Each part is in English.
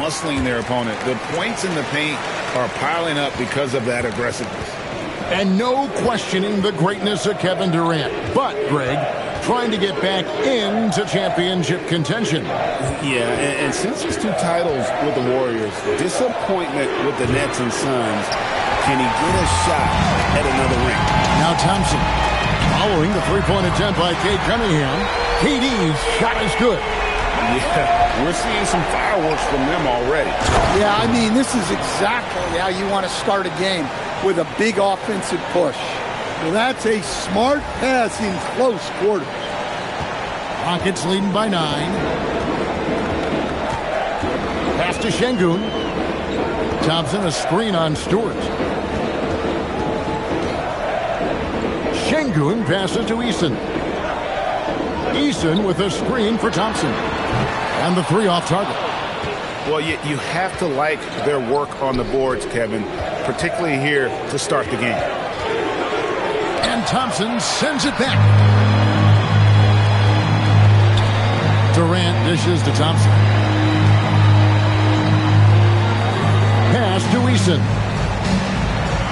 muscling their opponent. The points in the paint are piling up because of that aggressiveness. And no questioning the greatness of Kevin Durant. But, Greg, trying to get back into championship contention. Yeah, and since his 2 titles with the Warriors, disappointment with the Nets and Suns, can he get a shot at another ring? Now Thompson, following the three-point attempt by Cade Cunningham. KD's shot is good. Yeah, we're seeing some fireworks from them already. Yeah, I mean, this is exactly how you want to start a game, with a big offensive push. Well, that's a smart pass in close quarters. Rockets leading by 9. Pass to Şengün. Thompson, a screen on Stewart. Şengün passes to Eason. Eason with a screen for Thompson. And the 3 off target. Well, you have to like their work on the boards, Kevin, particularly here to start the game. And Thompson sends it back. Durant dishes to Thompson. Pass to Eason.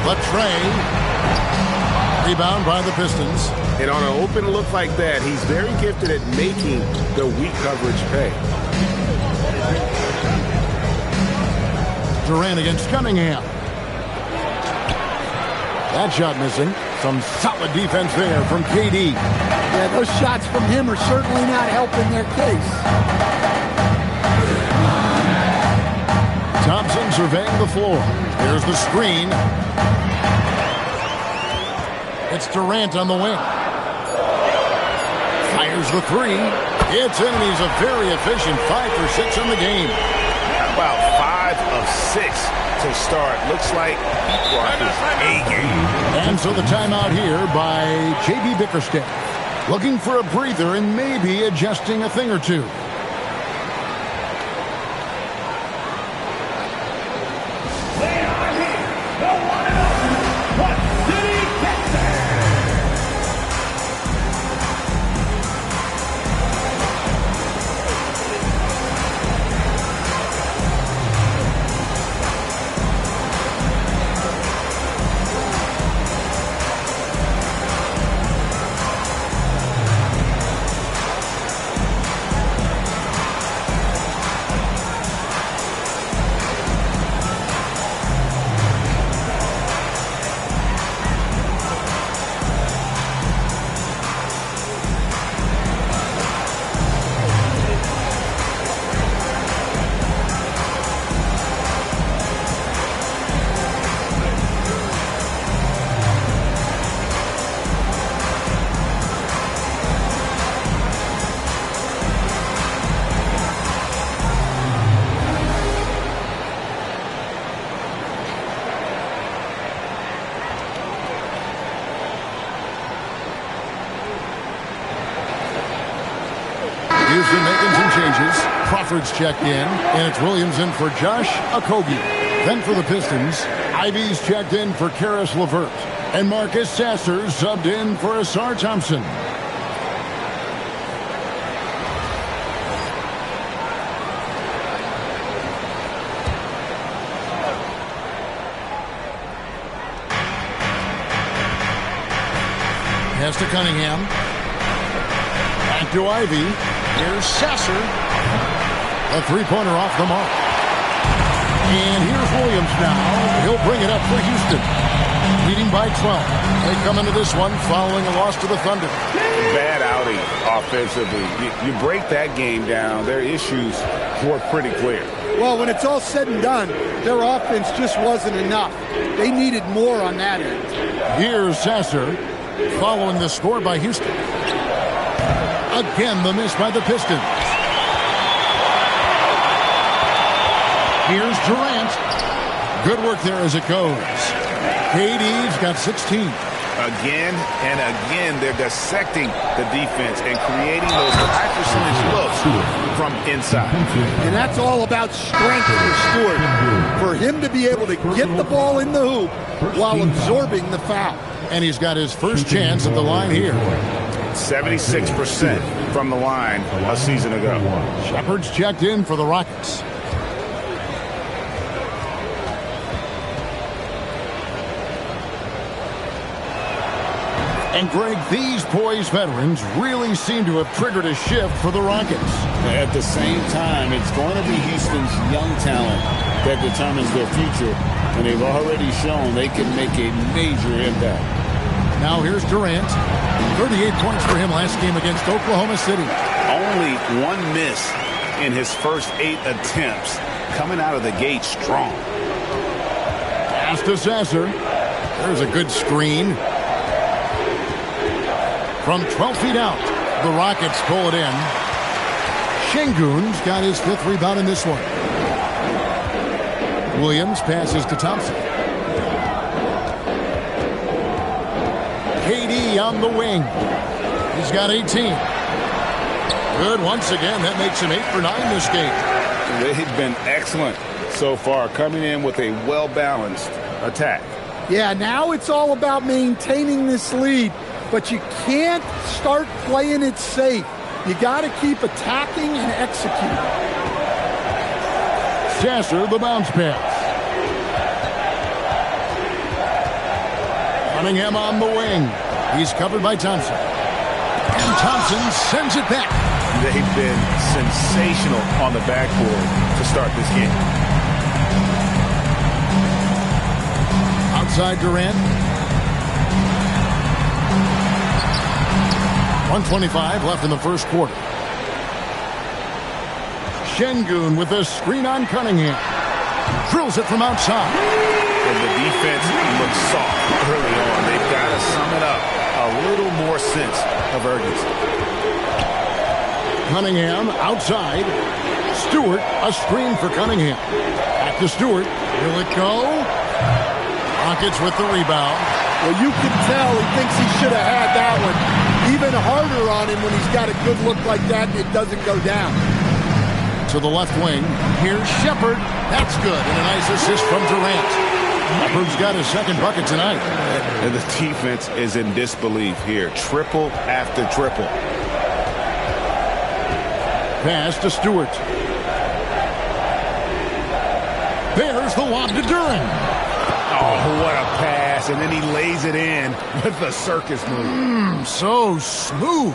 Latrey. Rebound by the Pistons. And on an open look like that, he's very gifted at making the weak coverage pay. Durant against Cunningham. That shot missing. Some solid defense there from KD. Yeah, those shots from him are certainly not helping their case. Thompson surveying the floor. Here's the screen. It's Durant on the wing. Fires the 3. It's in, and he's a very efficient 5 for 6 in the game. About 5 of 6 to start. Looks like he brought his A game. And so the timeout here by J.B. Bickerstaff. Looking for a breather and maybe adjusting a thing or two. Houston making some changes. Crawford's checked in, and it's Williams in for Josh Okogie. Then for the Pistons, Ivy's checked in for Karis LeVert, and Marcus Sasser subbed in for Ausar Thompson. Pass to Cunningham. Back to Ivy. Here's Sasser. A three-pointer off the mark. And here's Williams now. He'll bring it up for Houston. Leading by 12. They come into this one following a loss to the Thunder. Bad outing offensively. You break that game down, their issues were pretty clear. Well, when it's all said and done, their offense just wasn't enough. They needed more on that end. Here's Sasser following the score by Houston. Again, the miss by the Pistons. Here's Durant. Good work there as it goes. KD's got 16. Again and again, they're dissecting the defense and creating those high percentage looks from inside. And that's all about strength for Stewart. For him to be able to get the ball in the hoop while absorbing the foul. And he's got his first chance at the line here. 76% from the line a season ago. Shepard's checked in for the Rockets. And, Greg, these poised veterans really seem to have triggered a shift for the Rockets. At the same time, it's going to be Houston's young talent that determines their future, and they've already shown they can make a major impact. Now here's Durant. 38 points for him last game against Oklahoma City. Only one miss in his first 8 attempts, coming out of the gate strong. Pass to Sasser. There's a good screen. From 12 feet out, the Rockets pull it in. Şengün's got his 5th rebound in this one. Williams passes to Thompson. KD on the wing. He's got 18. Good once again. That makes him 8 for 9 this game. They've been excellent so far, coming in with a well-balanced attack. Yeah, now it's all about maintaining this lead, but you can't start playing it safe. You got to keep attacking and executing. Sasser, the bounce pass. Cunningham on the wing. He's covered by Thompson. And Thompson sends it back. They've been sensational on the backboard to start this game. Outside Durant. 1:25 left in the first quarter. Şengün with a screen on Cunningham. Drills it from outside. And the defense looks soft early on. They've got to sum it up. A little more sense of urgency. Cunningham outside. Stewart, a screen for Cunningham. Back to Stewart. Will it go? Rockets with the rebound. Well, you can tell he thinks he should have had that one. Even harder on him when he's got a good look like that and it doesn't go down. To the left wing. Here's Shepherd. That's good. And a nice assist from Durant. Shepherd's got his 2nd bucket tonight. And the defense is in disbelief here. Triple after triple. Pass to Stewart. There's the lob to Duren. Oh, what a pass. And then he lays it in with the circus move. So smooth.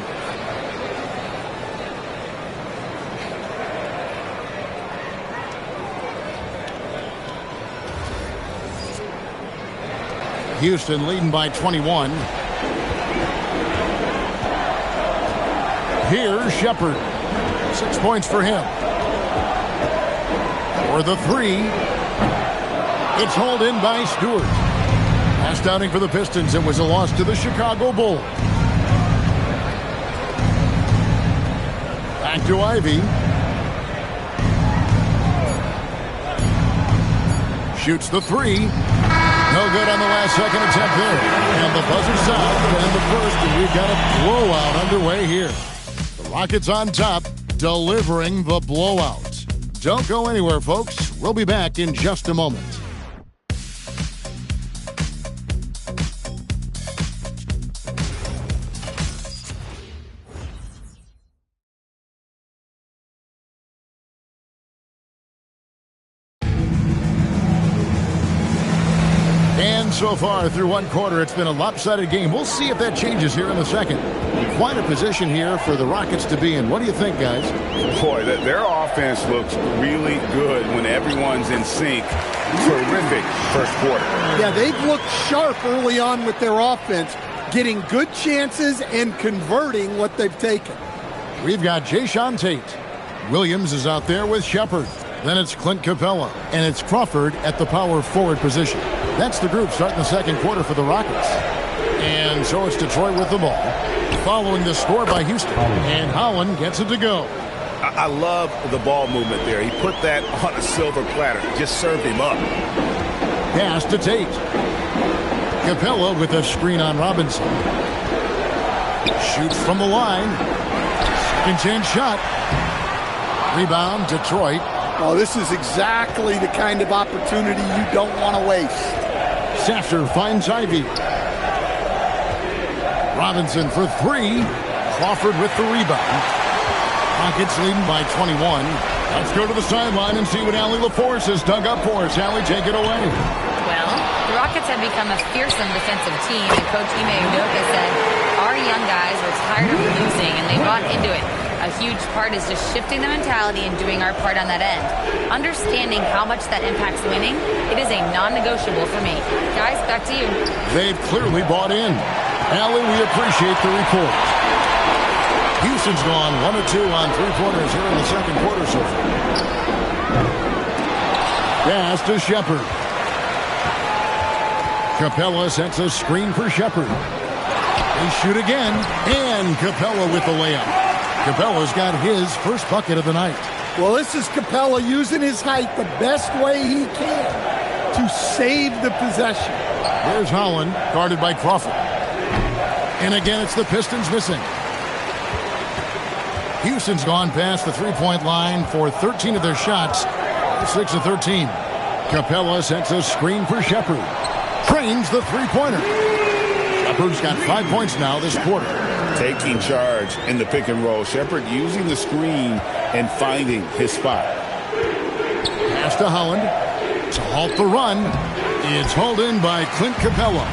Houston leading by 21. Here's Shepherd. 6 points for him. For the 3. It's hauled in by Stewart. Last outing for the Pistons, it was a loss to the Chicago Bulls. Back to Ivy. Shoots the 3. No good on the last second attempt there. And the buzzer sounds to end the first, and we've got a blowout underway here. The Rockets on top, delivering the blowout. Don't go anywhere, folks. We'll be back in just a moment. So far through one quarter, it's been a lopsided game. We'll see if that changes here in the second. Quite a position here for the Rockets to be in. What do you think, guys? Boy, their offense looks really good when everyone's in sync. Terrific first quarter. Yeah, they've looked sharp early on with their offense, getting good chances and converting what they've taken. We've got Jae'Sean Tate. Williams is out there with Shepherd. Then it's Clint Capella. And it's Crawford at the power forward position. That's the group starting the second quarter for the Rockets. And so it's Detroit with the ball. Following the score by Houston. And Holland gets it to go. I love the ball movement there. He put that on a silver platter. Just served him up. Pass to Tate. Capella with a screen on Robinson. Shoots from the line. Second chance shot. Rebound, Detroit. Oh, this is exactly the kind of opportunity you don't want to waste. Sasser finds Ivy. Robinson for 3. Crawford with the rebound. Rockets leading by 21. Let's go to the sideline and see what Allie LaForce has dug up for us. Allie, take it away. Well, The Rockets have become a fearsome defensive team, and Coach Ime Udoka said, our young guys were tired of losing, and they bought into it. A huge part is just shifting the mentality and doing our part on that end. Understanding how much that impacts winning, it is a non-negotiable for me. Guys, back to you. They've clearly bought in. Allie, we appreciate the report. Houston's gone 1 of 2 on three-pointers here in the second quarter so far. Pass to Shepherd. Capella sets a screen for Shepherd. They shoot again, and Capella with the layup. Capella's got his first bucket of the night. Well, this is Capella using his height the best way he can to save the possession. Here's Holland, guarded by Crawford. And again, it's the Pistons missing. Houston's gone past the three-point line for 13 of their shots, 6 of 13. Capella sets a screen for Shepherd. Trains the three-pointer. Shepherd's got 5 points now this quarter. Taking charge in the pick and roll. Shepherd using the screen and finding his spot. Pass to Holland to halt the run. It's hauled in by Clint Capella.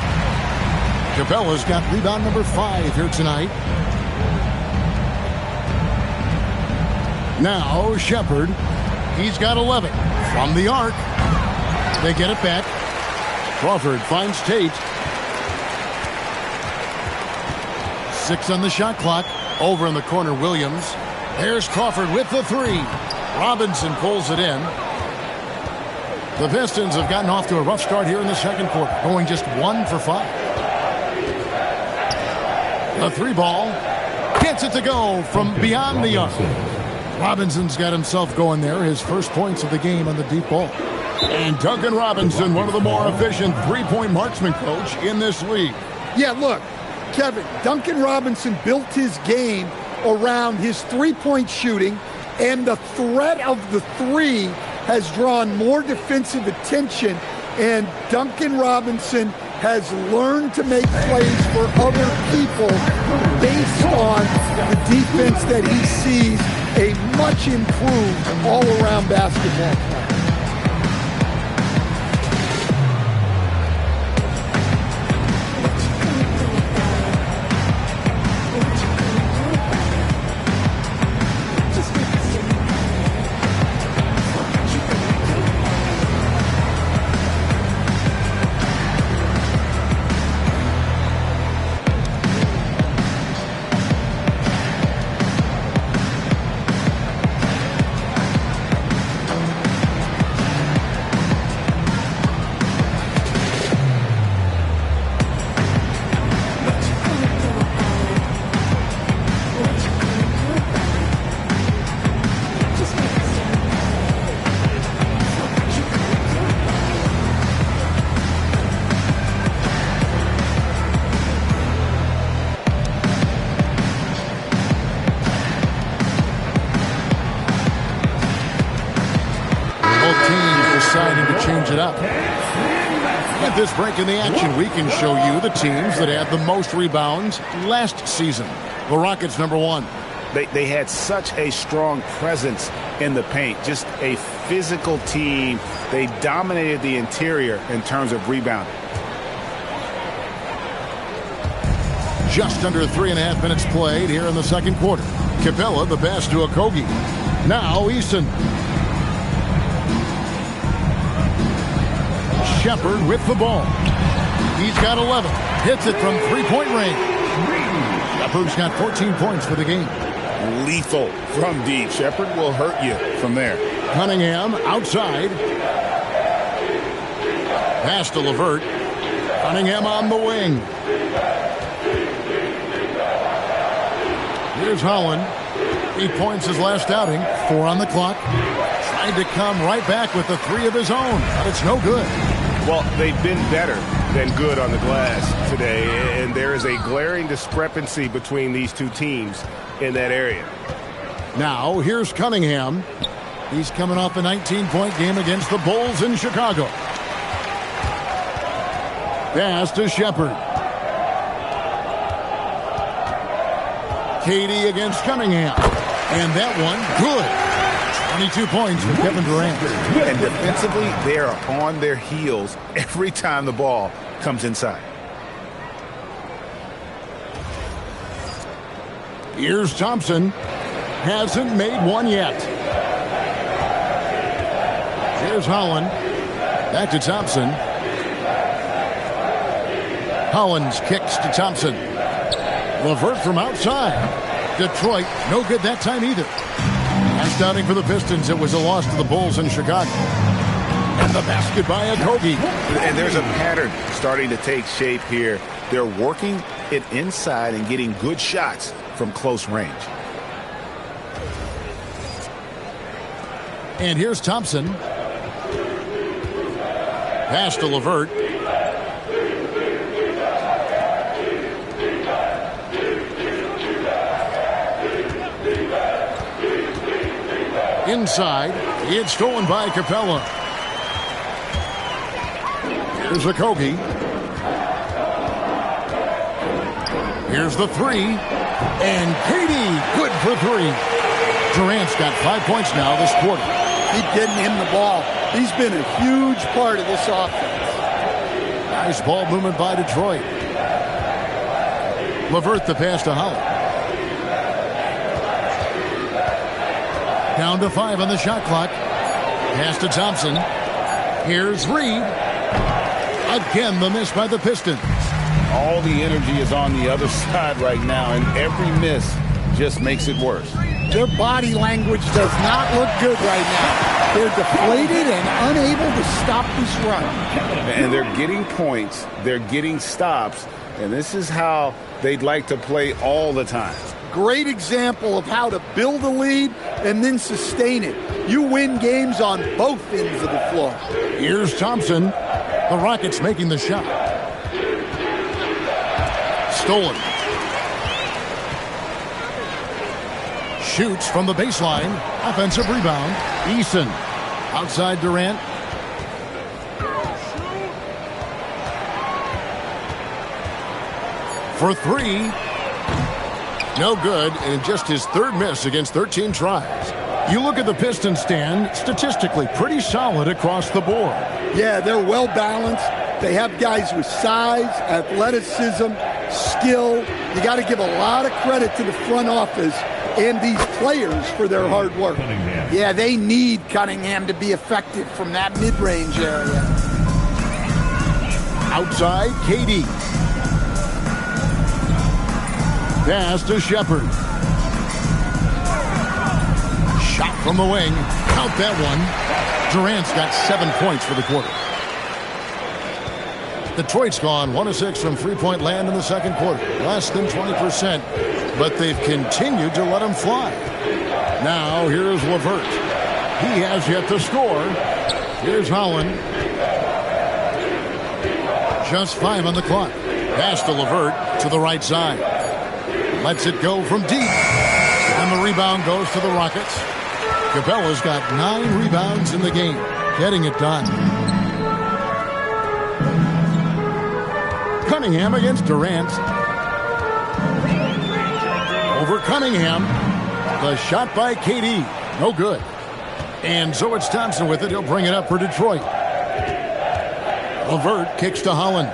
Capella's got rebound number 5 here tonight. Now Shepherd. He's got 11 from the arc. They get it back. Crawford finds Tate. 6 on the shot clock. Over in the corner, Williams. There's Crawford with the 3. Robinson pulls it in. The Pistons have gotten off to a rough start here in the second quarter, going just 1 for 5. The 3 ball. Gets it to go from beyond the arc. Robinson's got himself going there. His first points of the game on the deep ball. And Duncan Robinson, one of the more efficient three-point marksman, coach, in this league. Yeah, look, Kevin, Duncan Robinson built his game around his three-point shooting, and the threat of the 3 has drawn more defensive attention, and Duncan Robinson has learned to make plays for other people based on the defense that he sees a much improved all-around basketball player. At this break in the action, we can show you the teams that had the most rebounds last season. The Rockets, number 1. They had such a strong presence in the paint, just a physical team. They dominated the interior in terms of rebounding. Just under 3.5 minutes played here in the second quarter. Capella the pass to Okogie. Now Easton. Shepherd with the ball. He's got 11. Hits it from three-point range. Shepherd's got 14 points for the game. Lethal from deep. Shepherd will hurt you from there. Cunningham outside. Pass to LeVert. Cunningham on the wing. Here's Holland. 8 points his last outing. 4 on the clock. Tried to come right back with the 3 of his own, but it's no good. Well, they've been better than good on the glass today, and there is a glaring discrepancy between these two teams in that area. Now, here's Cunningham. He's coming off a 19-point game against the Bulls in Chicago. Pass to Shepherd. Katie against Cunningham. And that one, good. 22 points for Kevin Durant. And defensively, they are on their heels every time the ball comes inside. Here's Thompson. Hasn't made one yet. Here's Holland. Back to Thompson. Hollins kicks to Thompson. LeVert from outside. Detroit, no good that time either. Last outing for the Pistons, it was a loss to the Bulls in Chicago. And the basket by Okogie. And there's a pattern starting to take shape here. They're working it inside and getting good shots from close range. And here's Thompson. Pass to LeVert. Inside, it's stolen by Capella. Here's Okogie. Here's the three. And KD, good for three. Durant's got 5 points now this quarter. Keep getting him the ball. He's been a huge part of this offense. Nice ball movement by Detroit. LeVert the pass to Holland. Down to 5 on the shot clock. Pass to Thompson. Here's Reed. Again, the miss by the Pistons. All the energy is on the other side right now, and every miss just makes it worse. Their body language does not look good right now. They're deflated and unable to stop this run. And they're getting points. They're getting stops. And this is how they'd like to play all the time. Great example of how to build a lead and then sustain it. You win games on both ends of the floor. Here's Thompson. The Rockets making the shot. Stolen. Shoots from the baseline. Offensive rebound. Eason. Outside Durant. For three. No good, and just his third miss against 13 tries. You look at the Pistons stand, statistically pretty solid across the board. Yeah, they're well balanced. They have guys with size, athleticism, skill. You got to give a lot of credit to the front office and these players for their hard work. Yeah, they need Cunningham to be effective from that mid-range area. Outside, KD. Pass to Shepard. Shot from the wing. Count that one. Durant's got 7 points for the quarter. Detroit's gone 1 of 6 from three-point land in the second quarter. Less than 20%, but they've continued to let him fly. Now here's LeVert. He has yet to score. Here's Holland. Just 5 on the clock. Pass to LeVert to the right side. Lets it go from deep. And the rebound goes to the Rockets. Capella's got 9 rebounds in the game. Getting it done. Cunningham against Durant. Over Cunningham. The shot by KD. No good. And so it's Thompson with it. He'll bring it up for Detroit. LeVert kicks to Holland.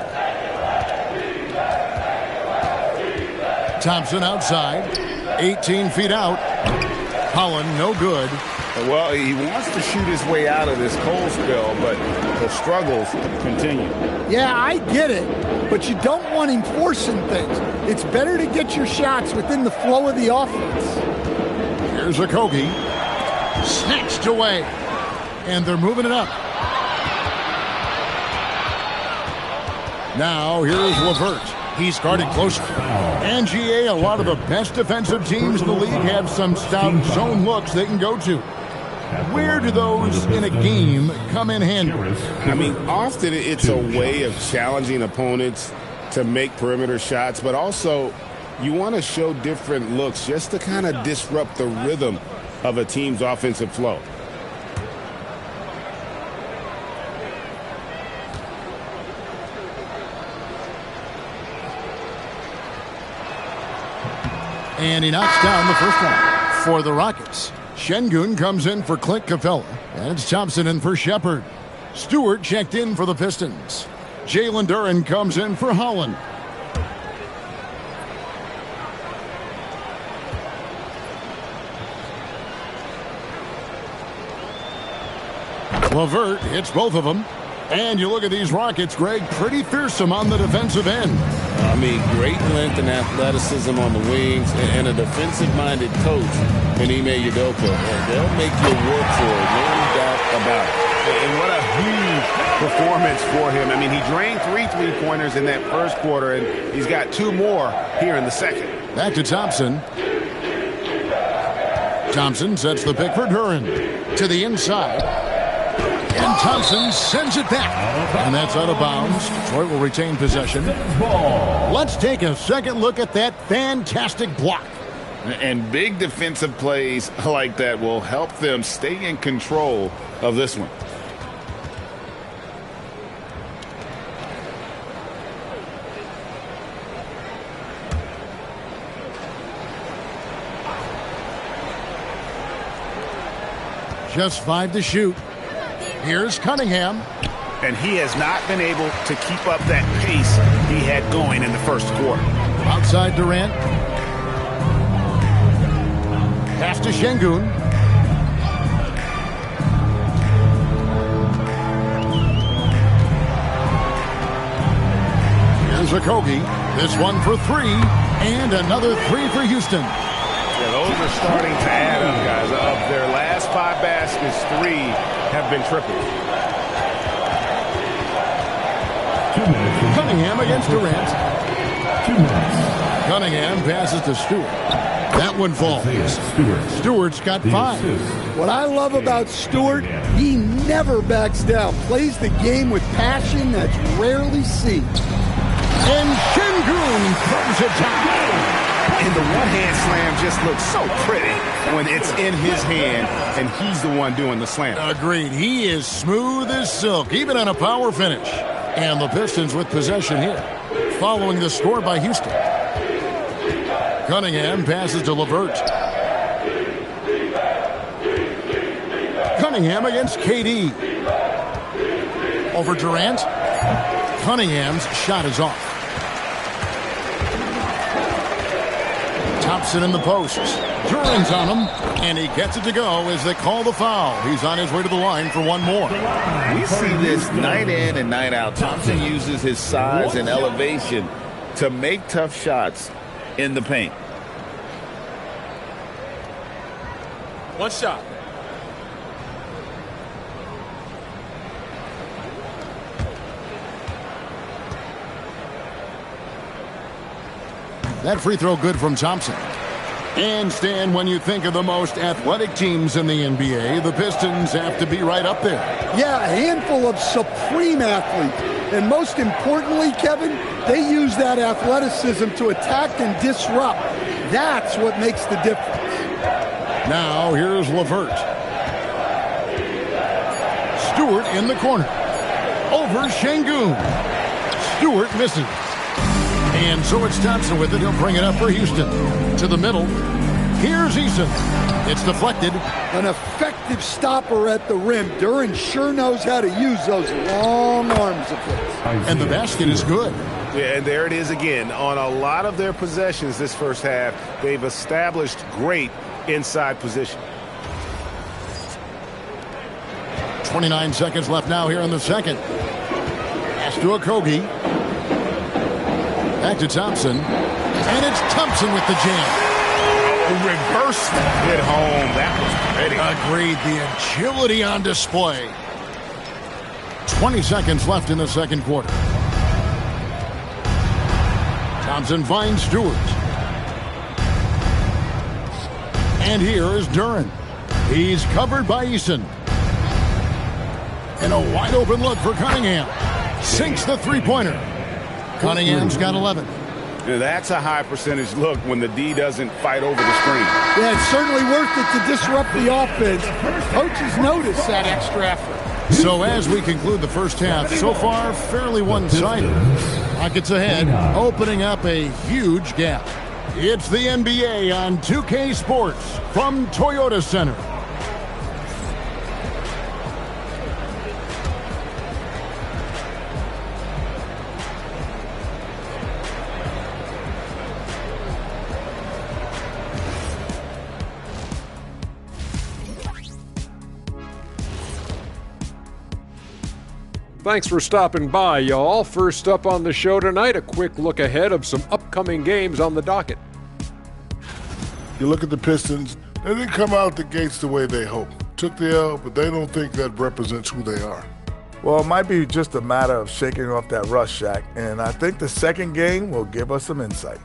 Thompson outside. 18 feet out. Holland no good. Well, he wants to shoot his way out of this cold spell, but the struggles continue. Yeah, I get it, but you don't want him forcing things. It's better to get your shots within the flow of the offense. Here's Okogie. Snatched away. And they're moving it up. Now here's LeVert. He's guarded closer. And GA, a lot of the best defensive teams in the league have some stout zone looks they can go to. Where do those in a game come in handy? I mean, often it's a way of challenging opponents to make perimeter shots, but also you want to show different looks just to kind of disrupt the rhythm of a team's offensive flow. And he knocks down the first one for the Rockets. Şengün comes in for Clint Capella, and it's Thompson in for Shepard. Stewart checked in for the Pistons. Jalen Duren comes in for Holland. LeVert hits both of them. And you look at these Rockets, Greg, pretty fearsome on the defensive end. I mean, great length and athleticism on the wings, and a defensive-minded coach in Ime Udoka. They'll make you work for it, no doubt about it. And what a huge performance for him. I mean, he drained 3 3-pointers in that first quarter, and he's got 2 more here in the second. Back to Thompson. Thompson sets the pick for Duren. To the inside. And Thompson sends it back. And that's out of bounds. Detroit will retain possession. Let's take a second look at that fantastic block. And big defensive plays like that will help them stay in control of this one. Just 5 to shoot. Here's Cunningham. And he has not been able to keep up that pace he had going in the first quarter. Outside Durant. Pass to Şengün. Here's Okogie. This one for 3. And another 3 for Houston. Yeah, those are starting to add up, guys. Of their last 5 baskets, 3 have been triples. Cunningham against Durant. Cunningham passes to Stewart. That one falls. Stewart's got 5. What I love about Stewart, he never backs down. Plays the game with passion that's rarely seen. And Şengün throws it down. And the one-hand slam just looks so pretty when it's in his hand and he's the one doing the slam. Agreed. He is smooth as silk, even on a power finish. And the Pistons with possession here, following the score by Houston. Cunningham passes to LeVert. Cunningham against KD. Over Durant. Cunningham's shot is off. Thompson in the post. Duren's on him, and he gets it to go as they call the foul. He's on his way to the line for one more. We see this night in and night out. Thompson uses his size and elevation to make tough shots in the paint. One shot. That free throw good from Thompson. And Stan, when you think of the most athletic teams in the NBA, the Pistons have to be right up there. Yeah, a handful of supreme athletes. And most importantly, Kevin, they use that athleticism to attack and disrupt. That's what makes the difference. Now, here's LeVert. Stewart in the corner. Over Şengün. Stewart misses. And so it's Thompson with it. He'll bring it up for Houston. To the middle. Here's Eason. It's deflected. An effective stopper at the rim. Duren sure knows how to use those long arms of his. And the basket is good. Yeah, and there it is again. On a lot of their possessions this first half, they've established great inside position. 29 seconds left now here in the second. Pass to Okogie. Back to Thompson. And it's Thompson with the jam. Reverse it home. That was pretty. Agreed. The agility on display. 20 seconds left in the second quarter. Thompson finds Stewart. And here is Duren. He's covered by Eason. And a wide open look for Cunningham. Sinks the three-pointer. Cunningham's got 11. Now that's a high percentage look when the D doesn't fight over the screen. Yeah, it's certainly worth it to disrupt the offense. Coaches notice that extra effort. So as we conclude the first half, so far fairly one-sided. Rockets ahead, opening up a huge gap. It's the NBA on 2K Sports from Toyota Center. Thanks for stopping by, y'all. First up on the show tonight, a quick look ahead of some upcoming games on the docket. You look at the Pistons, they didn't come out the gates the way they hoped. Took the L, but they don't think that represents who they are. Well, it might be just a matter of shaking off that rust, Shaq, and I think the second game will give us some insight.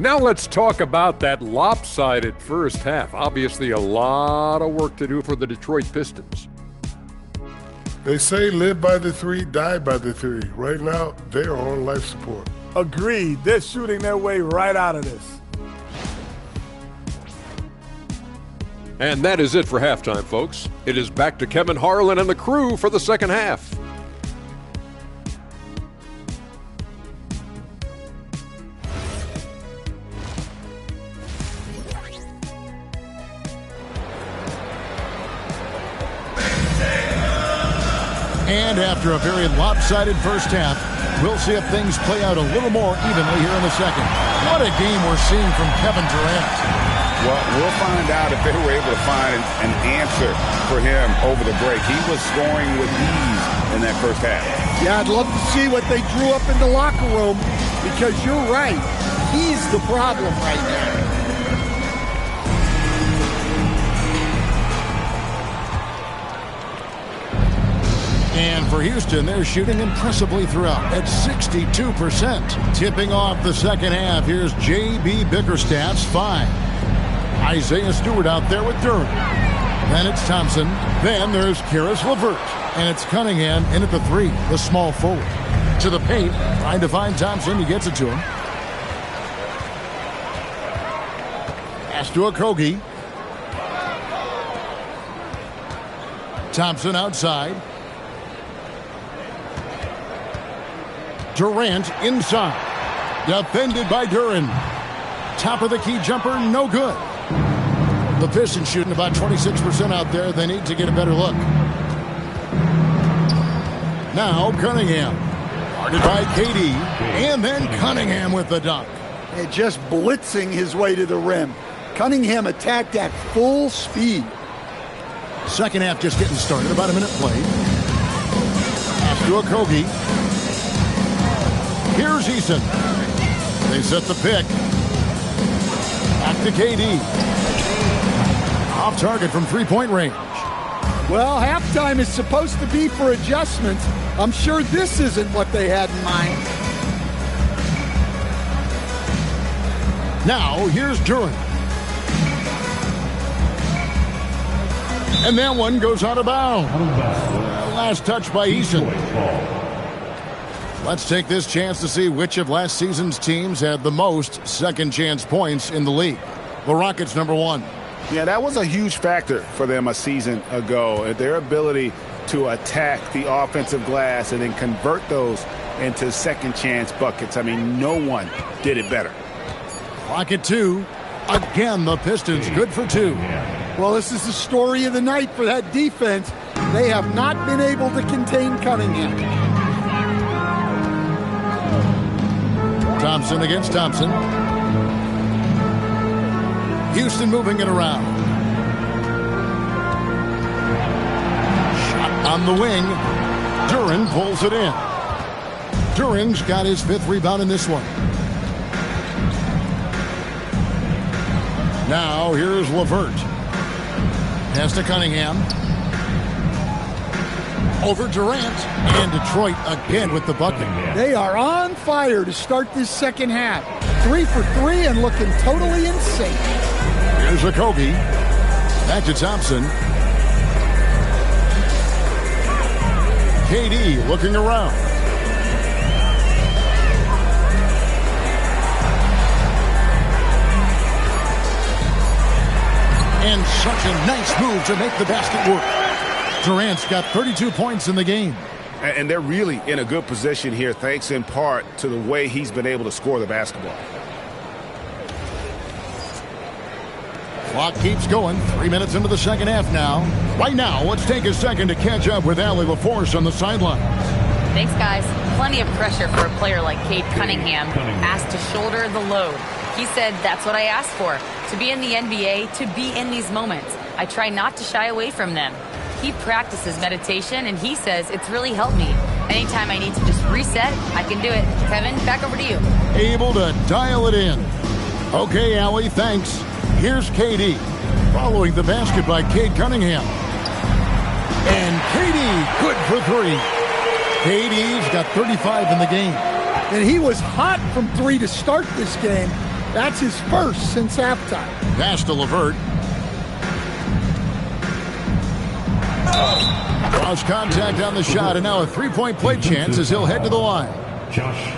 Now let's talk about that lopsided first half. Obviously a lot of work to do for the Detroit Pistons. They say live by the three, die by the three. Right now, they are on life support. Agreed. They're shooting their way right out of this. And that is it for halftime, folks. It is back to Kevin Harlan and the crew for the second half. And after a very lopsided first half, we'll see if things play out a little more evenly here in the second. What a game we're seeing from Kevin Durant. Well, we'll find out if they were able to find an answer for him over the break. He was scoring with ease in that first half. Yeah, I'd love to see what they drew up in the locker room, because you're right. He's the problem right now. And for Houston, they're shooting impressively throughout at 62%. Tipping off the second half, here's J.B. Bickerstaff's 5. Isaiah Stewart out there with Duren. Then it's Thompson. Then there's Karis LeVert. And it's Cunningham in at the 3, the small forward. To the paint, trying to find Thompson. He gets it to him. Pass to Okogie. Thompson outside. Durant inside. Defended by Duren. Top of the key jumper, no good. The Pistons shooting about 26% out there. They need to get a better look. Now Cunningham. Guarded by KD. And then Cunningham with the dunk. And just blitzing his way to the rim. Cunningham attacked at full speed. Second half just getting started. About a minute played. Pass to Okogie. Here's Eason. They set the pick. Back to KD. Off target from three-point range. Well, halftime is supposed to be for adjustments. I'm sure this isn't what they had in mind. Now, here's Duren. And that one goes out of bounds. Last touch by Eason. Let's take this chance to see which of last season's teams had the most second chance points in the league. The Rockets, number 1. Yeah, that was a huge factor for them a season ago. Their ability to attack the offensive glass and then convert those into second chance buckets. I mean, no one did it better. Rocket 2. Again, the Pistons good for 2. Well, this is the story of the night for that defense. They have not been able to contain Cunningham. Thompson against Thompson. Houston moving it around. Shot on the wing. Duren pulls it in. Duren's got his 5th rebound in this one. Now here's LeVert. Pass to Cunningham. Over Durant. And Detroit again with the bucket. They are on fire to start this second half. 3 for 3 and looking totally insane. Here's Okogie. Back to Thompson. KD looking around. And such a nice move to make the basket work. Durant's got 32 points in the game. And they're really in a good position here, thanks in part to the way he's been able to score the basketball. Clock keeps going. 3 minutes into the second half now. Right now, let's take a second to catch up with Allie LaForce on the sidelines. Thanks, guys. Plenty of pressure for a player like Cade Cunningham, asked to shoulder the load. He said, that's what I asked for, to be in the NBA, to be in these moments. I try not to shy away from them. He practices meditation, and he says it's really helped me. Anytime I need to just reset, I can do it. Kevin, back over to you. Able to dial it in. Okay, Allie, thanks. Here's KD. Following the basket by Cade Cunningham. And KD, good for three. KD's got 35 in the game. And he was hot from three to start this game. That's his first since halftime. Pass to LeVert. Draws contact on the shot, and now a three-point play chance as he'll head to the line.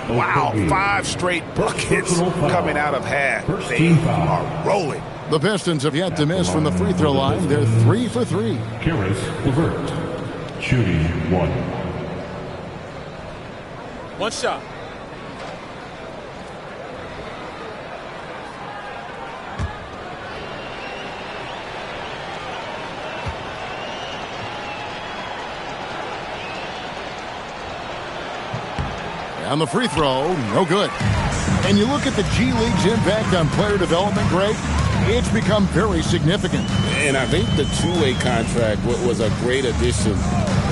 Wow, 5 straight buckets coming out of half. They are rolling. The Pistons have yet to miss from the free throw line. They're 3 for 3. Caris LeVert, shooting 1. One shot. On the free throw, no good. And you look at the G League's impact on player development, Greg, it's become very significant. And I think the two-way contract was a great addition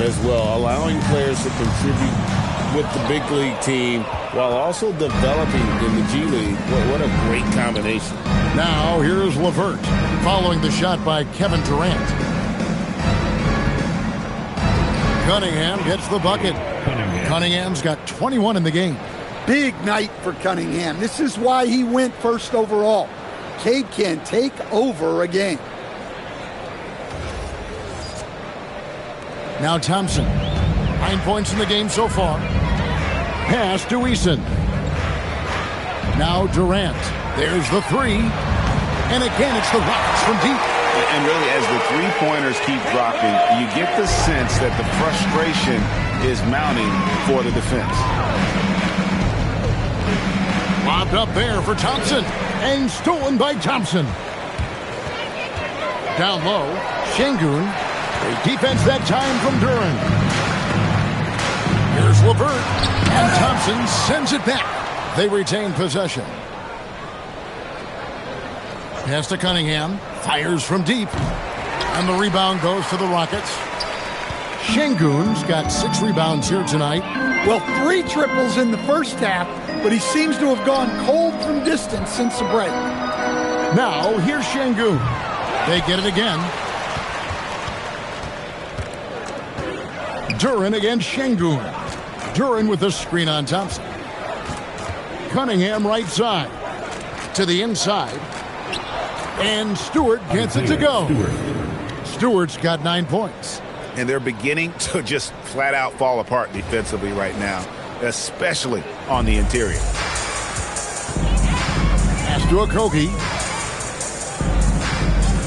as well, allowing players to contribute with the big league team while also developing in the G League. What a great combination. Now here's LeVert following the shot by Kevin Durant. Cunningham gets the bucket. Cunningham's got 21 in the game. Big night for Cunningham. This is why he went first overall. Cade can take over a game. Now Thompson. 9 points in the game so far. Pass to Eason. Now Durant. There's the three. And again, it's the Rockets from deep. And really, as the three-pointers keep dropping, you get the sense that the frustration is mounting for the defense. Lobbed up there for Thompson. And stolen by Thompson. Down low, Şengün. Great defense that time from Duren. Here's LeVert. And Thompson sends it back. They retain possession. Pass to Cunningham. Fires from deep. And the rebound goes to the Rockets. Şengün's got 6 rebounds here tonight. Well, 3 triples in the first half, but he seems to have gone cold from distance since the break. Now, here's Şengün. They get it again. Duren against Şengün. Duren with the screen on Thompson. Cunningham right side. To the inside. And Stewart gets it to go. Stewart's got 9 points. And they're beginning to just flat out fall apart defensively right now, especially on the interior. Pass to Okogie.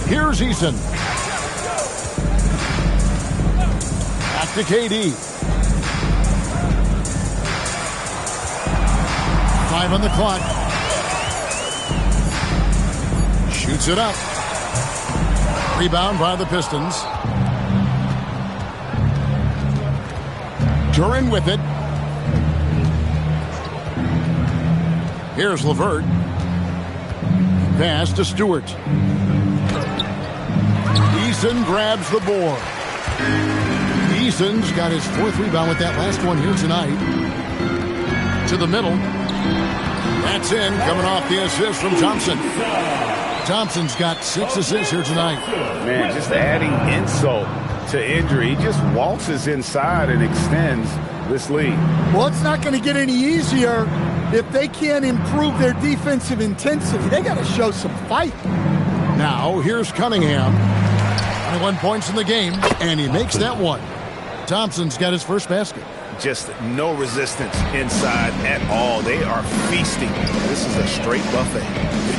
Here's Eason. Back to KD. 5 on the clock. Shoots it up. Rebound by the Pistons. Duren with it. Here's LeVert. Pass to Stewart. Eason grabs the board. Eason's got his 4th rebound with that last one here tonight. To the middle. That's in, coming off the assist from Thompson. Thompson's got 6 assists here tonight. Man, just adding insult to injury. He just waltzes inside and extends this lead. Well, it's not going to get any easier if they can't improve their defensive intensity. They got to show some fight. Now, here's Cunningham. 21 points in the game, and he makes that one. Thompson's got his first basket. Just no resistance inside at all. They are feasting. This is a straight buffet.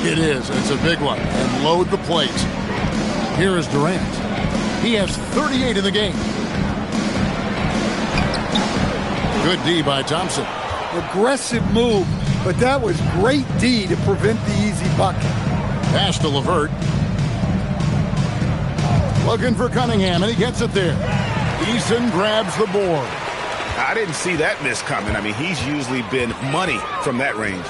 It is. It's a big one. And load the plate. Here is Durant. He has 38 in the game. Good D by Thompson. Aggressive move, but that was great D to prevent the easy bucket. Pass to LeVert. Looking for Cunningham, and he gets it there. Eason grabs the board. I didn't see that miss coming. I mean, he's usually been money from that range.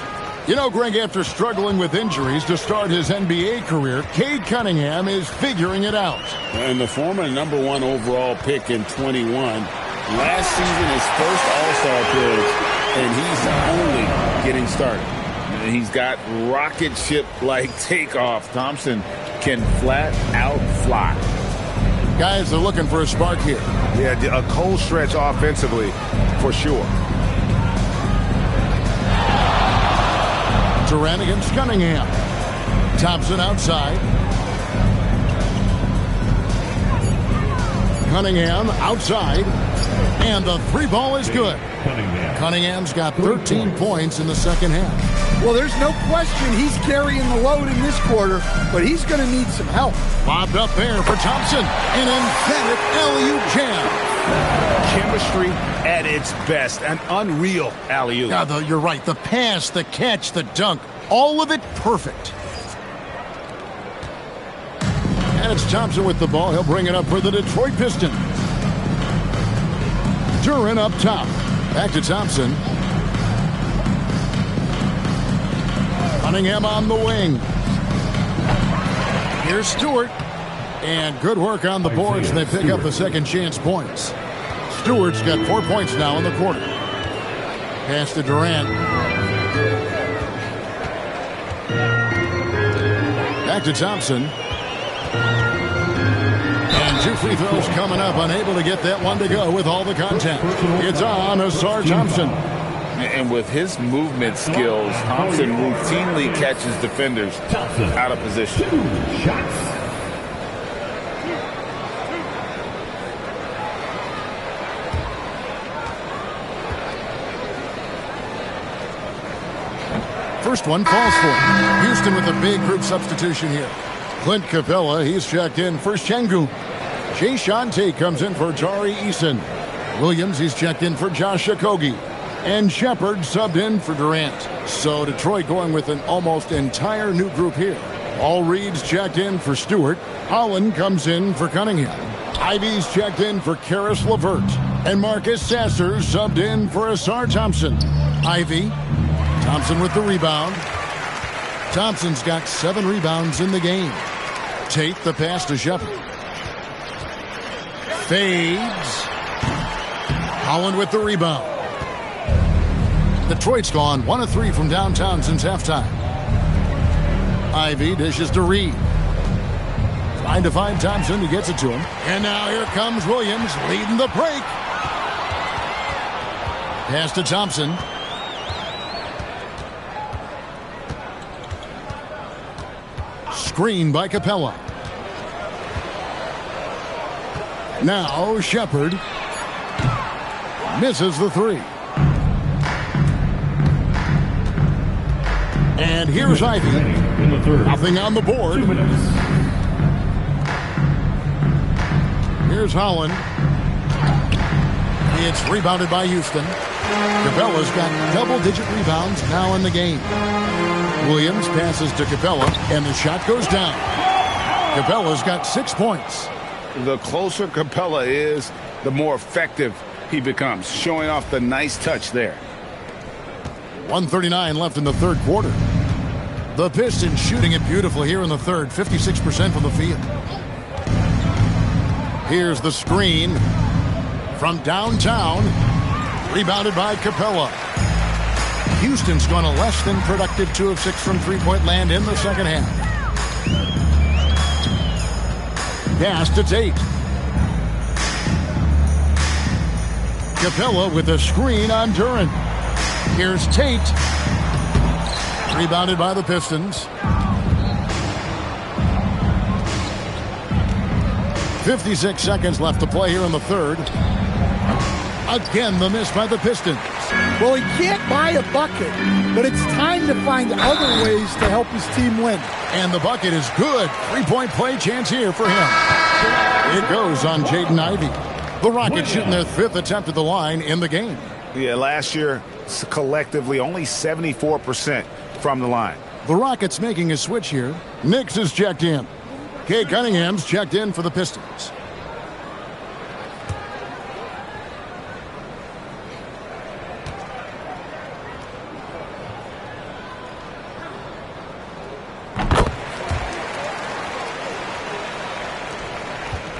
You know, Greg, after struggling with injuries to start his NBA career, Cade Cunningham is figuring it out. And the former #1 overall pick in 21. Last season, his first All-Star appearance, and he's only getting started. And he's got rocket ship-like takeoff. Thompson can flat out fly. Guys are looking for a spark here. Yeah, a cold stretch offensively, for sure. Durant against Cunningham. Thompson outside. Cunningham outside. And the three ball is good. Cunningham's got 13 points in the second half. Well, there's no question he's carrying the load in this quarter, but he's going to need some help. Lobbed up there for Thompson. An emphatic alley-oop jam. Chemistry at its best. An unreal alley-oop. Yeah, you're right. The pass, the catch, the dunk, all of it perfect. And it's Thompson with the ball. He'll bring it up for the Detroit Pistons. Duren up top. Back to Thompson. Cunningham on the wing. Here's Stewart. And good work on the boards. They pick up the second chance points. Stewart's got 4 points now in the quarter. Pass to Durant. Back to Thompson. And two free throws coming up. Unable to get that one to go with all the contact. It's on Ausar Thompson. And with his movement skills, Thompson routinely catches defenders out of position. 2 shots. First one falls for him. Houston with a big group substitution here. Clint Capella, he's checked in for Şengün. Jae'Sean Tate comes in for Tari Eason. Williams, he's checked in for Josh Okogie. And Shepard subbed in for Durant. So Detroit going with an almost entire new group here. All Reed's checked in for Stewart. Holland comes in for Cunningham. Ivy's checked in for Karis LeVert. And Marcus Sasser subbed in for Ausar Thompson. Ivy. Thompson with the rebound. Thompson's got 7 rebounds in the game. Tate the pass to Shepard. Fades. Holland with the rebound. Detroit's gone 1 of 3 from downtown since halftime. Ivy dishes to Reed. Trying to find Thompson. He gets it to him. And now here comes Williams leading the break. Pass to Thompson. Screen by Capella. Now Shepard misses the 3. And here's Ivy. Nothing on the board. Here's Holland. It's rebounded by Houston. Capella's got double-digit rebounds now in the game. Williams passes to Capella, and the shot goes down. Capella's got 6 points. The closer Capella is, the more effective he becomes, showing off the nice touch there. 1:39 left in the third quarter. The Pistons shooting it beautifully here in the third, 56% from the field. Here's the screen from downtown, rebounded by Capella. Houston's gone a less than productive 2 of 6 from three-point land in the second half. Pass to Tate. Capella with a screen on Duren. Here's Tate. Rebounded by the Pistons. 56 seconds left to play here in the third. Again, the miss by the Pistons. Well, he can't buy a bucket, but it's time to find other ways to help his team win. And the bucket is good. 3-point play chance here for him. It goes on Jaden Ivey. The Rockets shooting their 5th attempt at the line in the game. Yeah, last year, collectively, only 74% from the line. The Rockets making a switch here. Nix is checked in. Cade Cunningham's checked in for the Pistons.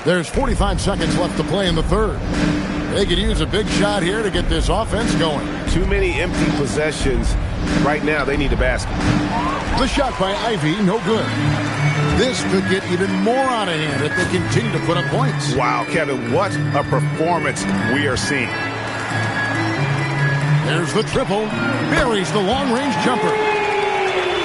There's 45 seconds left to play in the third. They could use a big shot here to get this offense going. Too many empty possessions. Right now, they need a basket. The shot by Ivy, no good. This could get even more out of hand if they continue to put up points. Wow, Kevin, what a performance we are seeing. There's the triple. Buries the long-range jumper.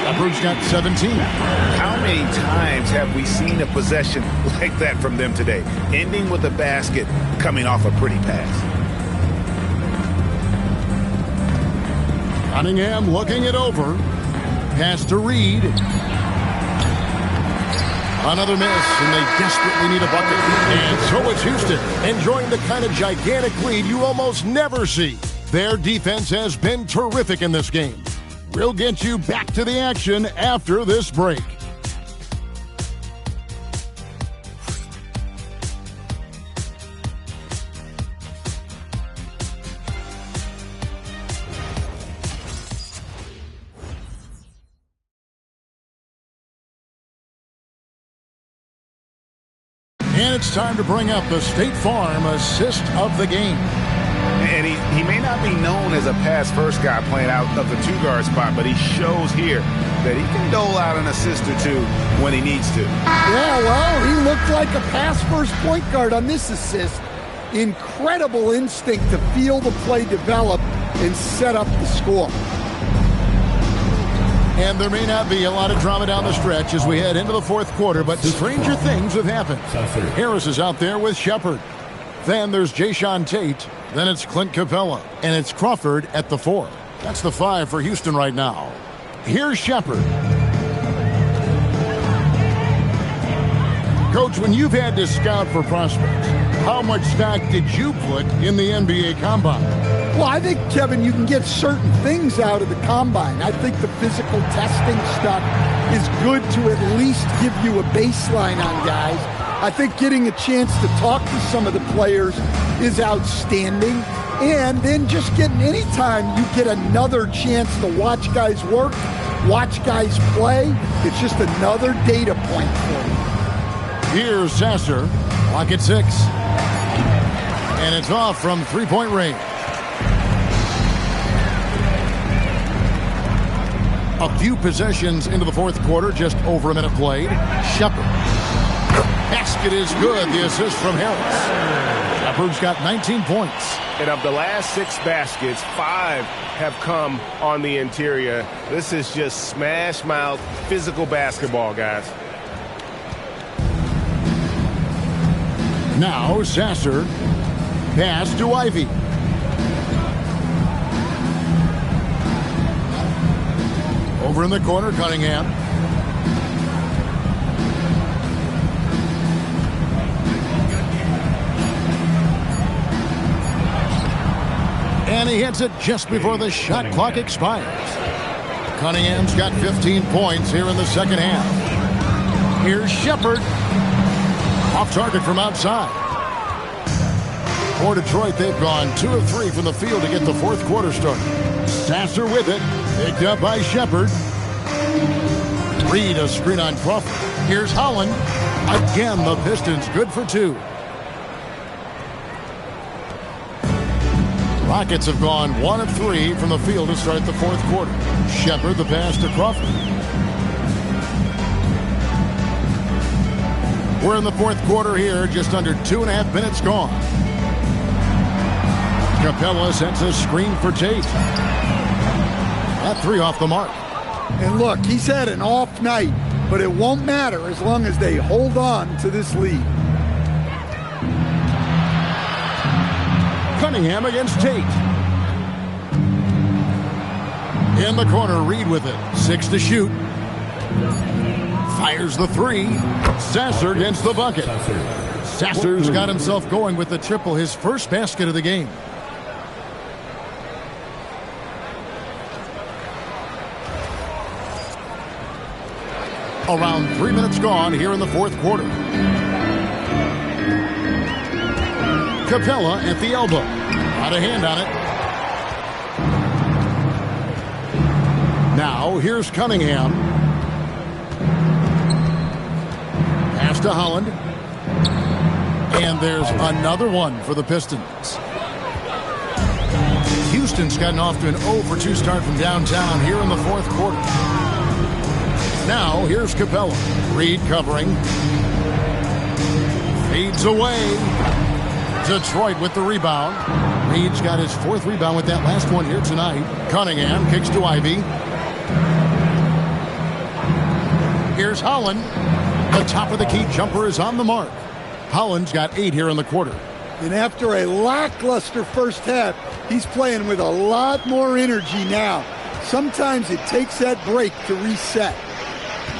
Shepard's got 17. How many times have we seen a possession like that from them today? Ending with a basket, coming off a pretty pass. Cunningham looking it over. Pass to Reed. Another miss, and they desperately need a bucket. And so it's Houston, enjoying the kind of gigantic lead you almost never see. Their defense has been terrific in this game. We'll get you back to the action after this break. And it's time to bring up the State Farm assist of the game. And he may not be known as a pass-first guy playing out of the two-guard spot, but he shows here that he can dole out an assist or two when he needs to. Yeah, well, he looked like a pass-first point guard on this assist. Incredible instinct to feel the play develop and set up the score. And there may not be a lot of drama down the stretch as we head into the fourth quarter, but stranger things have happened. Harris is out there with Shepard. Then there's Jayshawn Tate. Then it's Clint Capella. And it's Crawford at the 4. That's the 5 for Houston right now. Here's Shepard. Coach, when you've had to scout for prospects, how much stock did you put in the NBA Combine? Well, I think, Kevin, you can get certain things out of the Combine. I think the physical testing stuff is good to at least give you a baseline on guys. I think getting a chance to talk to some of the players is outstanding. And then just getting anytime you get another chance to watch guys work, watch guys play, it's just another data point for you. Here's Sasser, clock at 6. And it's off from three-point range. A few possessions into the fourth quarter, just over a minute played. Shepard. Basket is good. The assist from Harris. Shepard's got 19 points. And of the last 6 baskets, 5 have come on the interior. This is just smash mouth physical basketball, guys. Now Sasser. Pass to Ivy. Over in the corner, Cunningham. And he hits it just before the shot clock expires. Cunningham's got 15 points here in the second half. Here's Shepard. Off target from outside. For Detroit, they've gone 2 of 3 from the field to get the fourth quarter started. Sasser with it. Picked up by Shepard. Reed a screen on Crawford. Here's Holland. Again, the Pistons good for 2. Rockets have gone 1 of 3 from the field to start the fourth quarter. Shepard the pass to Crawford. We're in the fourth quarter here, just under 2.5 minutes gone. Capella sets a screen for Tate. That 3 off the mark. And look, he's had an off night, but it won't matter as long as they hold on to this lead. Cunningham against Tate. In the corner, Reed with it. 6 to shoot. Fires the 3. Sasser gets the bucket. Sasser's got himself going with the triple, his first basket of the game. Around 3 minutes gone here in the fourth quarter. Capella at the elbow. Got a hand on it. Now here's Cunningham. Pass to Holland. And there's another one for the Pistons. Houston's gotten off to an 0-for-2 start from downtown here in the fourth quarter. Now here's Capella. Reed covering. Fades away. Detroit with the rebound. Reed's got his fourth rebound with that last one here tonight. Cunningham kicks to Ivy. Here's Holland. The top of the key jumper is on the mark. Holland's got 8 here in the quarter. And after a lackluster first half, he's playing with a lot more energy now. Sometimes it takes that break to reset.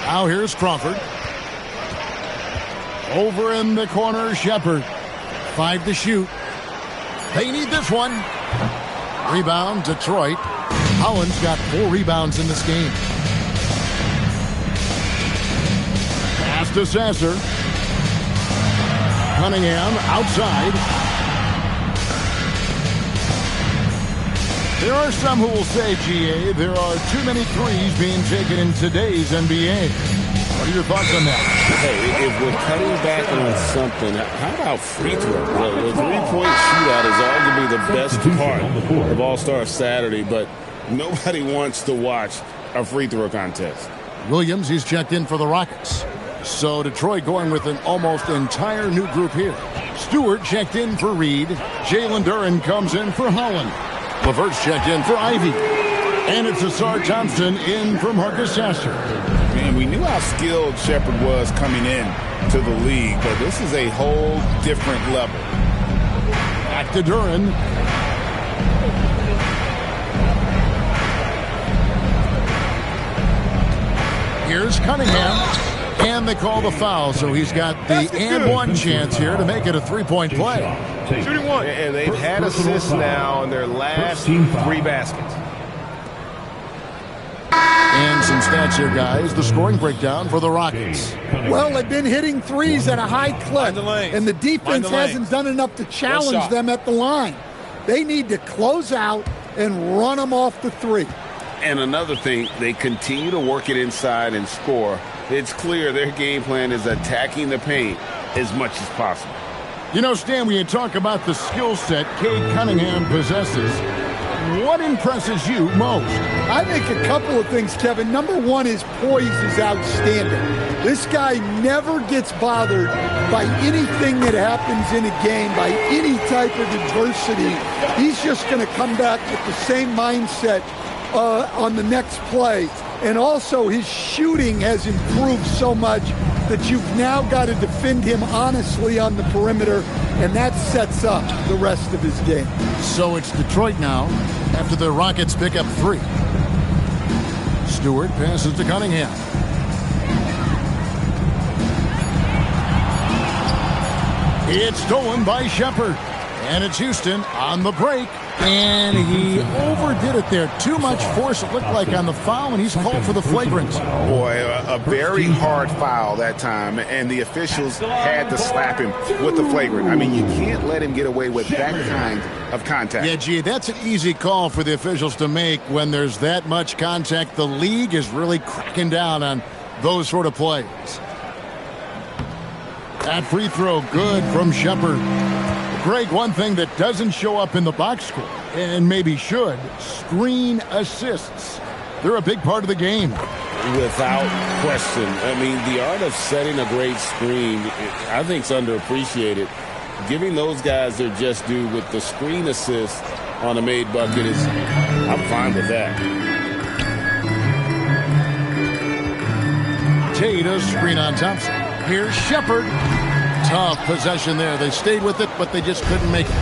Now here's Crawford. Over in the corner, Shepard. 5 to shoot. They need this one. Rebound, Detroit. Holland's got 4 rebounds in this game. Pass to Sasser. Cunningham outside. There are some who will say, GA, there are too many threes being taken in today's NBA. What are your thoughts on that? Hey, if we're cutting back on something, how about free throw? The three-point shootout is arguably the best part of All-Star Saturday, but nobody wants to watch a free throw contest. Williams, he's checked in for the Rockets. So Detroit going with an almost entire new group here. Stewart checked in for Reed. Jalen Duren comes in for Holland. LeVert's checked in for Ivy. And it's Asar Thompson in for Marcus Sasser. Man, we knew how skilled Shepard was coming in to the league, but this is a whole different level. Back to Duren. Here's Cunningham. And they call the foul, so he's got the and one chance here to make it a three-point play. Shooting one. And they've had assists now in their last 3 baskets. And some stats here, guys. The scoring breakdown for the Rockets. Well, they've been hitting threes at a high clip, and the defense hasn't done enough to challenge them at the line. They need to close out and run them off the three. And another thing, they continue to work it inside and score. It's clear their game plan is attacking the paint as much as possible. You know, Stan, when you talk about the skill set Cade Cunningham possesses, what impresses you most? I think a couple of things, Kevin. Number one, his poise is outstanding. This guy never gets bothered by anything that happens in a game, by any type of adversity. He's just going to come back with the same mindset on the next play. And also his shooting has improved so much that you've now got to defend him honestly on the perimeter, and that sets up the rest of his game. So it's Detroit now after the Rockets pick up 3. Stewart passes to Cunningham. It's stolen by Shepard. And it's Houston on the break. And he overdid it there. Too much force, it looked like, on the foul, and he's called for the flagrant. Boy, a very hard foul that time, and the officials had to slap him with the flagrant. I mean, you can't let him get away with that kind of contact. Yeah, gee, that's an easy call for the officials to make when there's that much contact. The league is really cracking down on those sort of plays. That free throw good from Shepard. Greg, one thing that doesn't show up in the box score, and maybe should, screen assists. They're a big part of the game. Without question. I mean, the art of setting a great screen, I think, is underappreciated. Giving those guys their just due with the screen assist on a made bucket is, I'm fine with that. Tatum screen on Thompson. Here's Shepard. Tough possession there. They stayed with it, but they just couldn't make it.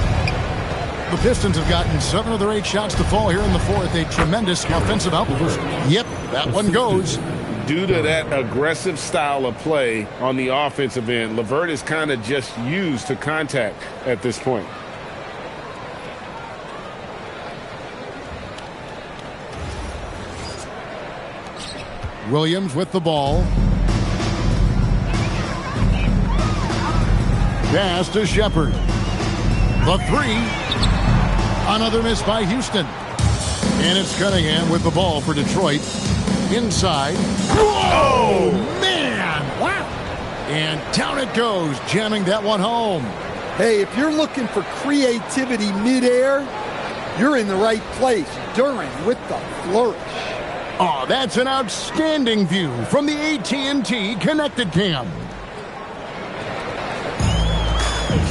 The Pistons have gotten 7 of their 8 shots to fall here in the fourth. A tremendous offensive output. Yep, that one goes. Due to that aggressive style of play on the offensive end, LeVert is kind of just used to contact at this point. Williams with the ball. Pass to Shepard. The three. Another miss by Houston. And it's Cunningham with the ball for Detroit. Inside. Whoa, man! Wow! And down it goes, jamming that one home. Hey, if you're looking for creativity midair, you're in the right place. Duren with the flourish. Oh, that's an outstanding view from the AT&T Connected Cam.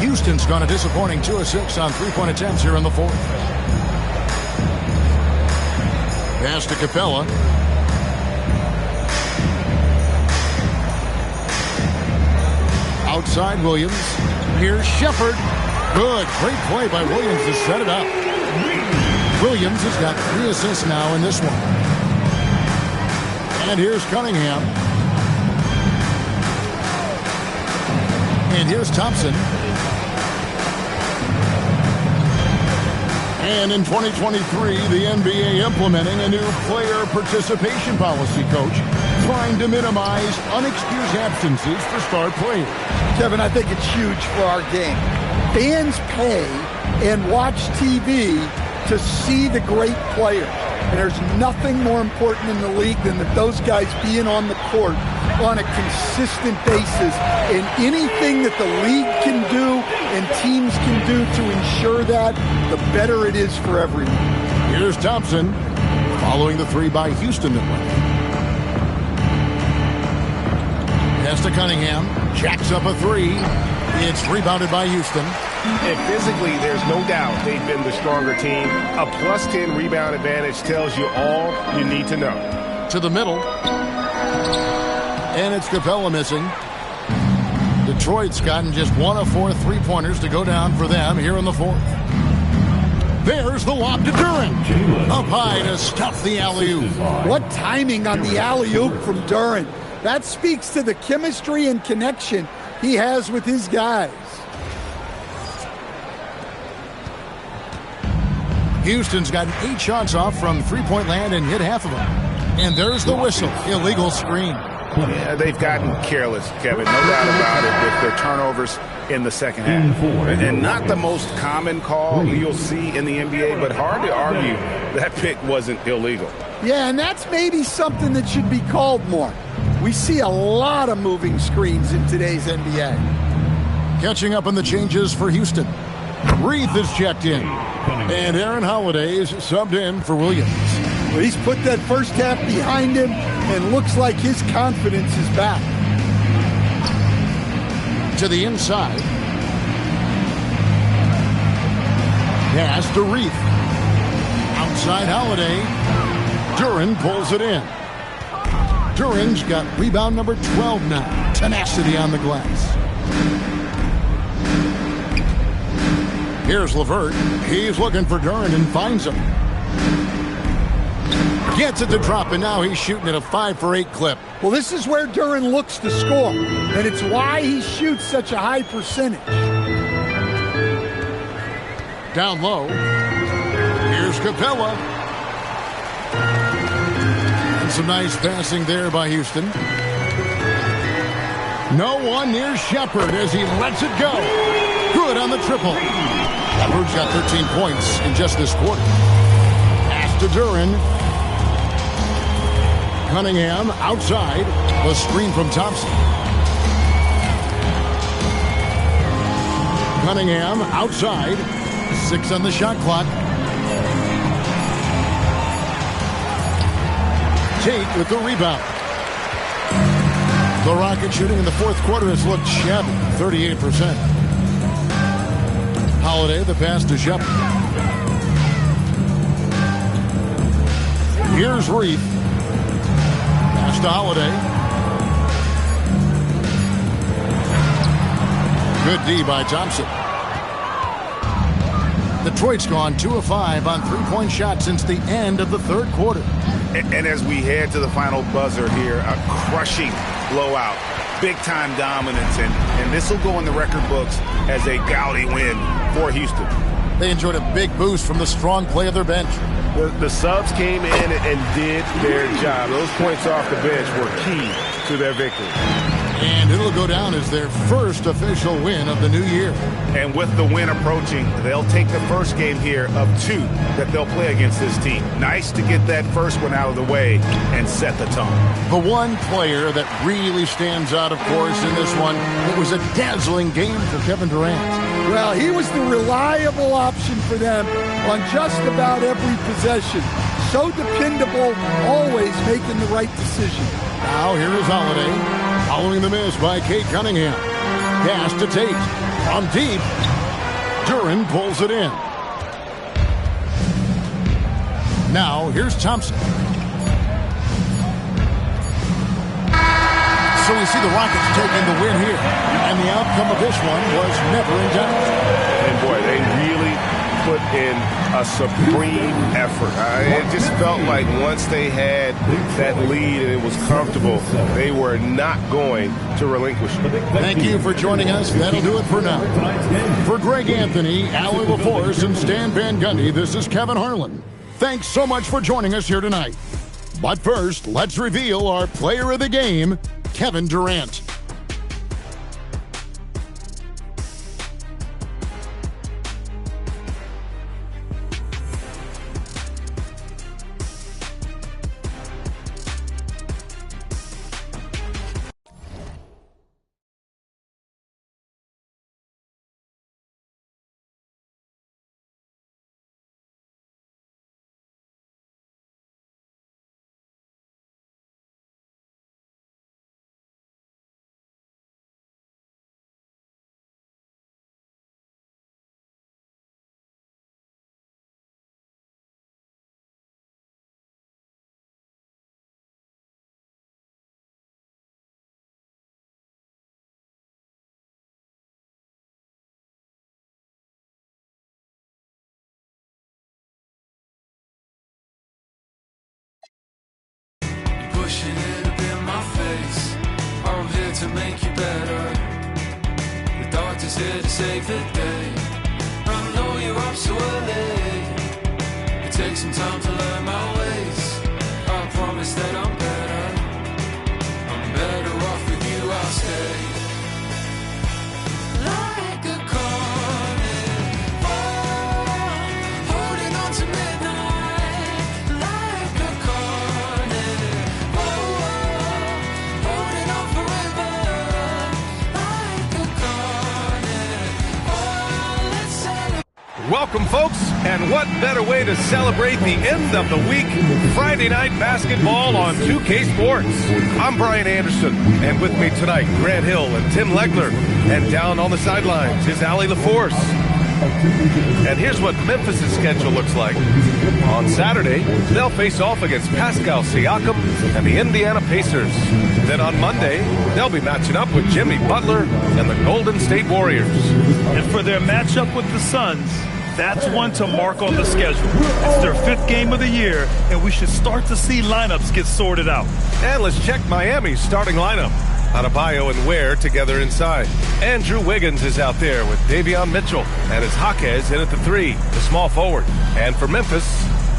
Houston's gone a disappointing 2 of 6 on three-point attempts here in the fourth. Pass to Capella. Outside Williams. Here's Shepard. Good. Great play by Williams to set it up. Williams has got 3 assists now in this one. And here's Cunningham. And here's Thompson. And in 2023, the NBA implementing a new player participation policy, Coach, trying to minimize unexcused absences for star players. Kevin, I think it's huge for our game. Fans pay and watch TV to see the great players. And there's nothing more important in the league than that those guys being on the court on a consistent basis. And anything that the league can do and teams can do to ensure that, the better it is for everyone. Here's Thompson, following the three by Houston that way. Pass to Cunningham, jacks up a three. It's rebounded by Houston. And physically, there's no doubt they've been the stronger team. A plus 10 rebound advantage tells you all you need to know. To the middle. And it's Capella missing. Detroit's gotten just 1 of 4 three-pointers to go down for them here in the fourth. There's the lob to Duren. Up high to stuff the alley-oop. What timing on the alley-oop from Duren. That speaks to the chemistry and connection he has with his guys. Houston's gotten 8 shots off from three-point land and hit half of them. And there's the whistle. Illegal screen. Yeah, they've gotten careless, Kevin. No doubt about it with their turnovers in the second half. And not the most common call you'll see in the NBA, but hard to argue that pick wasn't illegal. Yeah, and that's maybe something that should be called more. We see a lot of moving screens in today's NBA. Catching up on the changes for Houston. Reith is checked in. And Aaron Holiday's subbed in for Williams. Well, he's put that first half behind him and looks like his confidence is back. To the inside. Pass to Reith. Outside Holiday. Duren pulls it in. Duren's got rebound number 12 now. Tenacity on the glass. Here's LeVert. He's looking for Duren and finds him. Gets it to drop, and now he's shooting at a 5 for 8 clip. Well, this is where Duren looks to score, and it's why he shoots such a high percentage. Down low. Here's Capella. And some nice passing there by Houston. No one near Shepard as he lets it go. Good on the triple. Shepard's got 13 points in just this quarter. Pass to Duren. Cunningham outside. The screen from Thompson. Cunningham outside. 6 on the shot clock. Tate with the rebound. The Rocket shooting in the fourth quarter has looked shabby, 38%. Holiday, the pass to Shepard. Here's Reith. Pass to Holiday. Good D by Thompson. Detroit's gone 2 of 5 on three-point shots since the end of the third quarter. And as we head to the final buzzer here, a crushing blowout, big-time dominance, and this will go in the record books as a gaudy win for Houston. They enjoyed a big boost from the strong play of their bench. The subs came in and did their job. Those points off the bench were key to their victory. And it'll go down as their first official win of the new year. And with the win approaching, they'll take the first game here of 2 that they'll play against this team. Nice to get that first one out of the way and set the tone. The one player that really stands out, of course, in this one, it was a dazzling game for Kevin Durant. Well, he was the reliable option for them on just about every possession. So dependable, always making the right decision. Now here is Holiday, following the miss by Cade Cunningham. Pass to Tate. From deep, Duren pulls it in. Now here's Thompson. So we see the Rockets taking the win here. And the outcome of this one was never in doubt. And boy, they really put in a supreme effort. It just felt like once they had that lead and it was comfortable, they were not going to relinquish it. Thank you for joining us. That'll do it for now. For Greg Anthony, Allie LaForce, and Stan Van Gundy, this is Kevin Harlan. Thanks so much for joining us here tonight. But first, let's reveal our player of the game, Kevin Durant. Pushing it up in my face. I'm here to make you better. The doctor's here to save the day. I know you're up so early. It takes some time to learn my ways. I promise that I'm better. I'm better off with you, I'll stay. Like a carnivore, holding on to midnight. Like a carnivore, holding on forever. Like a carnivore, let's celebrate. Welcome, folks, and what better way to celebrate the end of the week? Friday night basketball on 2K Sports. I'm Brian Anderson, and with me tonight, Grant Hill and Tim Legler. And down on the sidelines is Allie LaForce. And here's what Memphis' schedule looks like. On Saturday, they'll face off against Pascal Siakam and the Indiana Pacers. Then on Monday, they'll be matching up with Jimmy Butler and the Golden State Warriors. And for their matchup with the Suns, that's one to mark on the schedule. It's their 5th game of the year, and we should start to see lineups get sorted out. And let's check Miami's starting lineup. Adebayo and Ware together inside. Andrew Wiggins is out there with Davion Mitchell, and it's Jaquez in at the 3, the small forward. And for Memphis,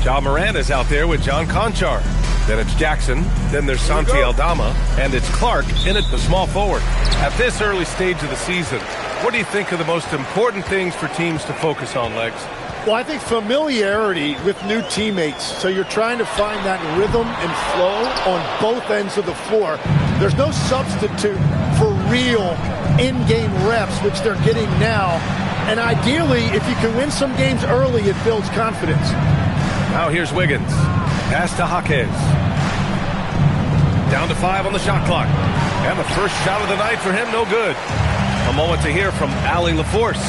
Ja Morant is out there with John Conchar. Then it's Jackson, then there's Santi Aldama, and it's Clark in at the small forward. At this early stage of the season, what do you think are the most important things for teams to focus on, Legs? Well, I think familiarity with new teammates. So you're trying to find that rhythm and flow on both ends of the floor. There's no substitute for real in-game reps, which they're getting now. And ideally, if you can win some games early, it builds confidence. Now here's Wiggins. Pass to Jaquez. Down to 5 on the shot clock. And the first shot of the night for him, no good. A moment to hear from Allie LaForce.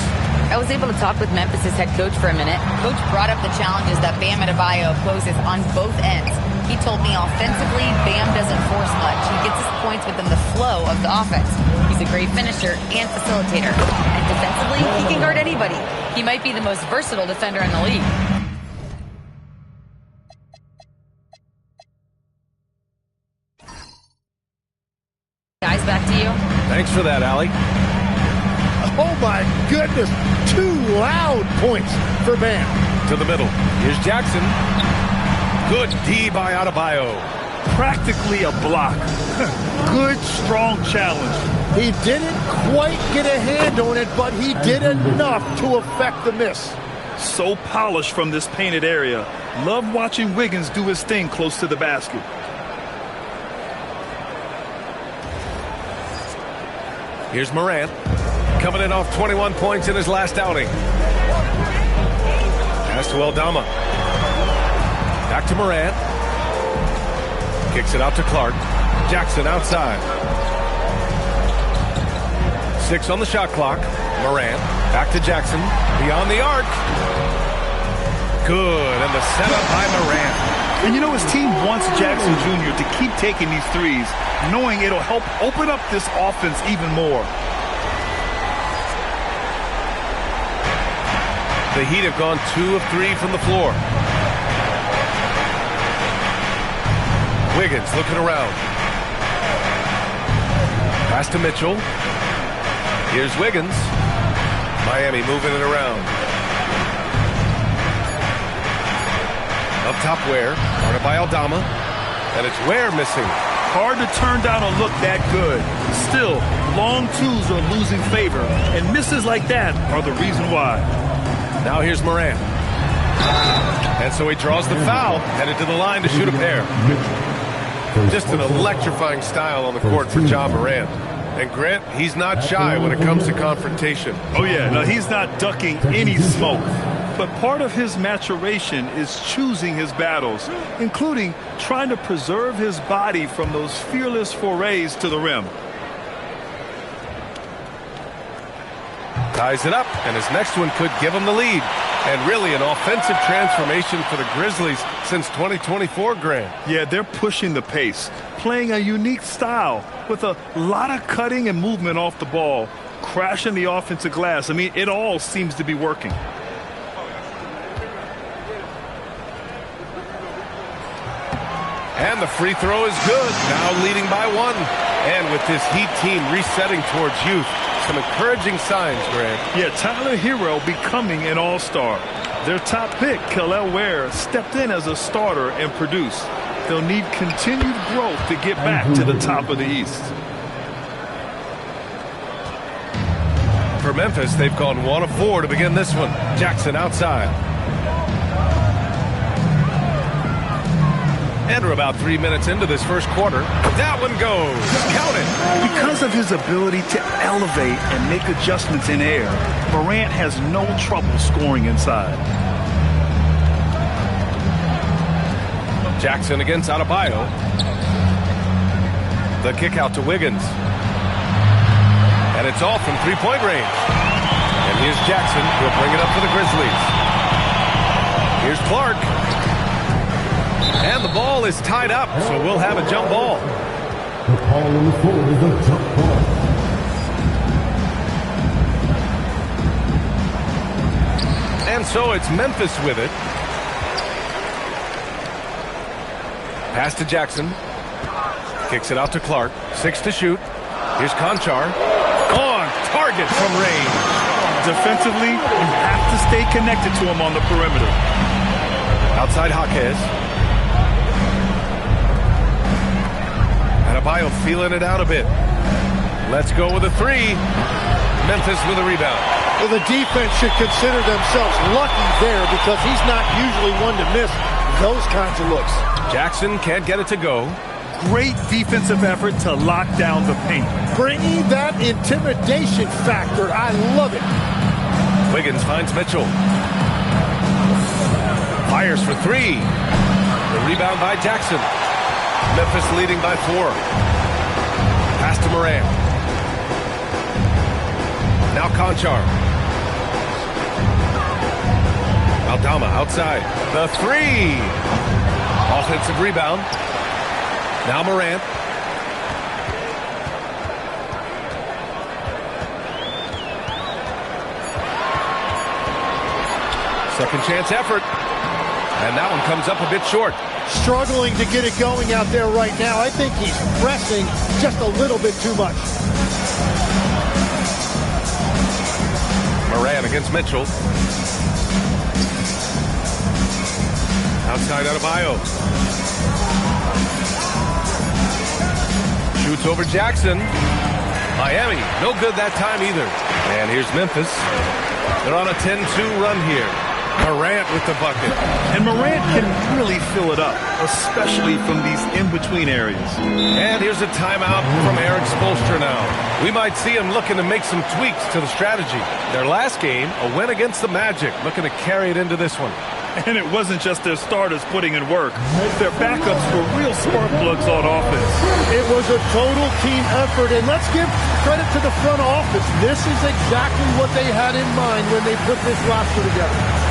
I was able to talk with Memphis' head coach for a minute. Coach brought up the challenges that Bam Adebayo poses on both ends. He told me offensively, Bam doesn't force much. He gets his points within the flow of the offense. He's a great finisher and facilitator. And defensively, he can guard anybody. He might be the most versatile defender in the league. Guys, back to you. Thanks for that, Allie. Oh, my goodness. 2 loud points for Bam. To the middle. Here's Jackson. Good D by Adebayo. practically a block. Good, strong challenge. He didn't quite get a hand on it, but he did enough to affect the miss. So polished from this painted area. Love watching Wiggins do his thing close to the basket. Here's Morant, coming in off 21 points in his last outing. Pass to Aldama. Back to Morant. Kicks it out to Clark. Jackson outside. 6 on the shot clock. Morant back to Jackson. Beyond the arc. Good, and the setup by Morant. And you know, his team wants Jackson Jr. to keep taking these threes, knowing it'll help open up this offense even more. The Heat have gone 2 of 3 from the floor. Wiggins looking around. Pass to Mitchell. Here's Wiggins. Miami moving it around. Up top Ware. Guarded by Aldama. And it's Ware missing. Hard to turn down a look that good. Still, long twos are losing favor, and misses like that are the reason why. Now here's Morant. And so he draws the foul, headed to the line to shoot a pair. Just an electrifying style on the court for Ja Morant. And Grant, he's not shy when it comes to confrontation. Oh yeah, no, he's not ducking any smoke. But part of his maturation is choosing his battles, including trying to preserve his body from those fearless forays to the rim. Ties it up, and his next one could give him the lead. And really an offensive transformation for the Grizzlies since 2024, Grant. Yeah, they're pushing the pace, playing a unique style with a lot of cutting and movement off the ball, crashing the offensive glass. I mean, it all seems to be working. And the free throw is good, now leading by 1. And with this Heat team resetting towards youth, some encouraging signs, Grant. Yeah, Tyler Hero becoming an all-star. Their top pick, Kel'el Ware, stepped in as a starter and produced. They'll need continued growth to get back to the top of the East. For Memphis, they've gone 1 of 4 to begin this one. Jackson outside. And we're about 3 minutes into this first quarter. That one goes. Count it. Because of his ability to elevate and make adjustments in air, Morant has no trouble scoring inside. Jackson against Adebayo. The kick out to Wiggins. And it's off from three-point range. And here's Jackson. He'll bring it up for the Grizzlies. Here's Clark. And the ball is tied up, so we'll have a jump ball. The call on the floor is a jump ball. And so it's Memphis with it. Pass to Jackson. Kicks it out to Clark. 6 to shoot. Here's Conchar. On target from range. Defensively, you have to stay connected to him on the perimeter. Outside Jaquez. Adebayo feeling it out a bit. Let's go with a 3. Memphis with a rebound. Well, the defense should consider themselves lucky there because he's not usually one to miss those kinds of looks. Jackson can't get it to go. Great defensive effort to lock down the paint. Bringing that intimidation factor. I love it. Wiggins finds Mitchell. Fires for 3. The rebound by Jackson. Memphis leading by 4. Pass to Morant. Now Conchar. Aldama outside. The 3. Offensive rebound. Now Morant. Second chance effort. And that one comes up a bit short. Struggling to get it going out there right now. I think he's pressing just a little bit too much. Morant against Mitchell. Outside Adebayo. Drops over Jackson. Miami, no good that time either. And here's Memphis. They're on a 10-2 run here. Morant with the bucket. And Morant can really fill it up, especially from these in-between areas. And here's a timeout from Eric Spoelstra now. We might see him looking to make some tweaks to the strategy. Their last game, a win against the Magic, looking to carry it into this one. And it wasn't just their starters putting in work. Their backups were real spark plugs on offense. It was a total team effort, and let's give credit to the front office. This is exactly what they had in mind when they put this roster together.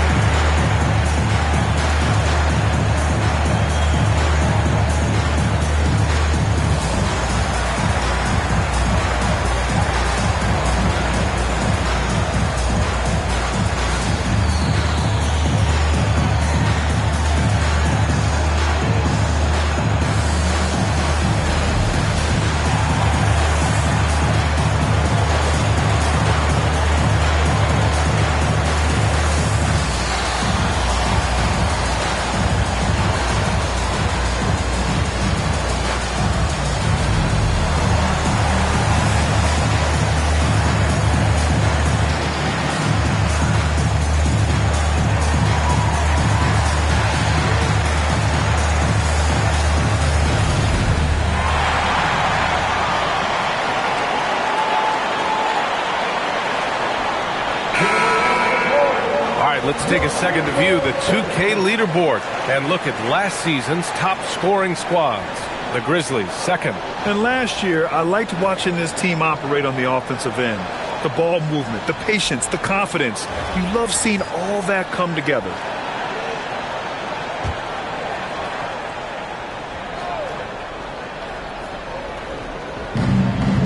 Let's take a second to view the 2K leaderboard and look at last season's top scoring squads. The Grizzlies, second. And last year, I liked watching this team operate on the offensive end. The ball movement, the patience, the confidence. You love seeing all that come together.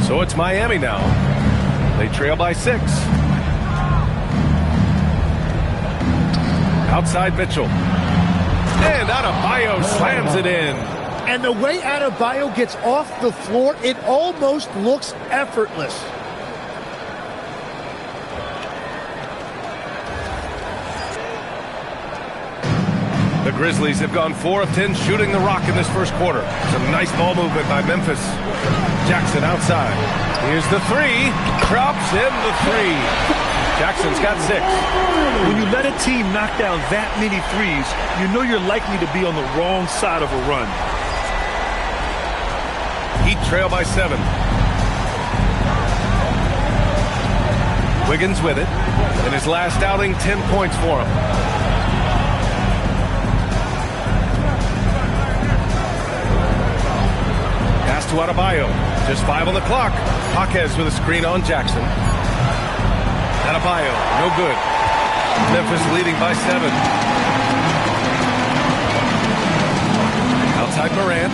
So it's Miami now. They trail by 6. Outside Mitchell. And Adebayo slams it in. And the way Adebayo gets off the floor, it almost looks effortless. The Grizzlies have gone 4 of 10 shooting the rock in this first quarter. Some nice ball movement by Memphis. Jackson outside. Here's the 3. Drops in the 3. Jackson's got 6. When you let a team knock down that many threes, you know you're likely to be on the wrong side of a run. Heat trail by 7. Wiggins with it. In his last outing, 10 points for him. Pass to Adebayo. Just 5 on the clock. Jaquez with a screen on Jackson. Adebayo, no good. Memphis leading by 7. Outside Morant.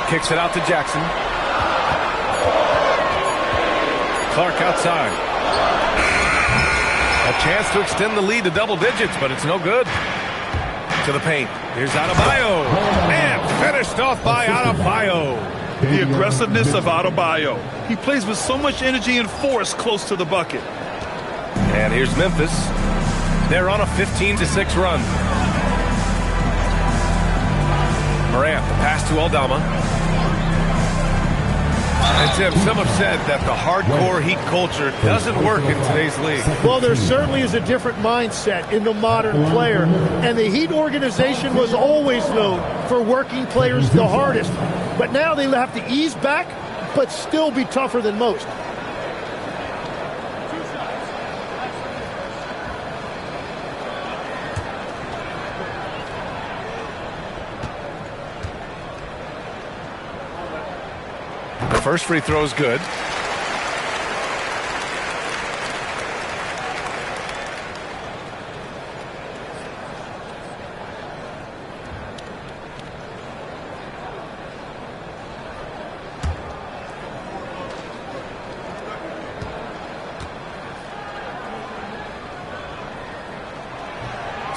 Kicks it out to Jackson. Clark outside. A chance to extend the lead to double digits, but it's no good. To the paint. Here's Adebayo. And finished off by Adebayo. The aggressiveness of Adebayo. He plays with so much energy and force close to the bucket. And here's Memphis. They're on a 15-6 run. Morant, the pass to Aldama. And Tim, some have said that the hardcore Heat culture doesn't work in today's league. Well, there certainly is a different mindset in the modern player. And the Heat organization was always known for working players the hardest. But now they have to ease back, but still be tougher than most. The first free throw is good.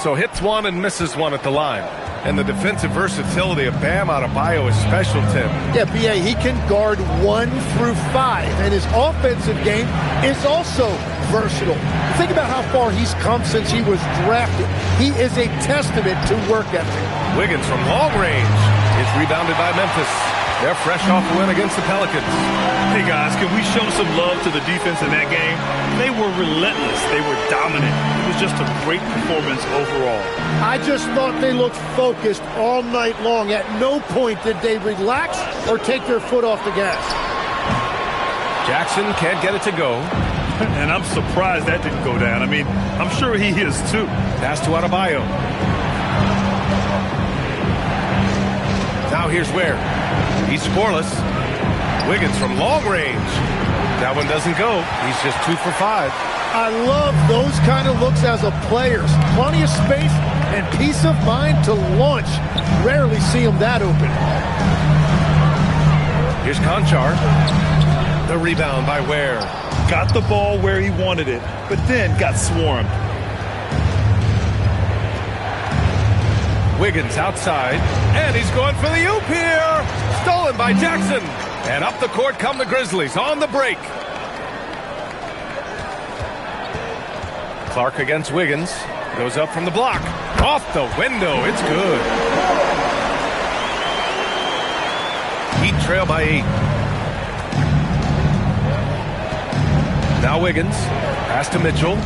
So hits one and misses one at the line. And the defensive versatility of Bam Adebayo is special, Tim. Yeah, B.A., he can guard 1 through 5, and his offensive game is also versatile. Think about how far he's come since he was drafted. He is a testament to work ethic. Wiggins from long range is rebounded by Memphis. They're fresh off a win against the Pelicans. Hey, guys, can we show some love to the defense in that game? They were relentless. They were dominant. It was just a great performance overall. I just thought they looked focused all night long. At no point did they relax or take their foot off the gas. Jackson can't get it to go. And I'm surprised that didn't go down. I mean, I'm sure he is too. Pass to Adebayo. Now here's Ware. He's scoreless. Wiggins from long range. That one doesn't go. He's just 2 for 5. I love those kind of looks as a player. Plenty of space and peace of mind to launch. Rarely see him that open. Here's Conchar. The rebound by Ware. Got the ball where he wanted it, but then got swarmed. Wiggins outside, and he's going for the oop here. Stolen by Jackson. And up the court come the Grizzlies on the break. Clark against Wiggins. Goes up from the block. Off the window. It's good. Heat trail by 8. Now Wiggins. Pass to Mitchell.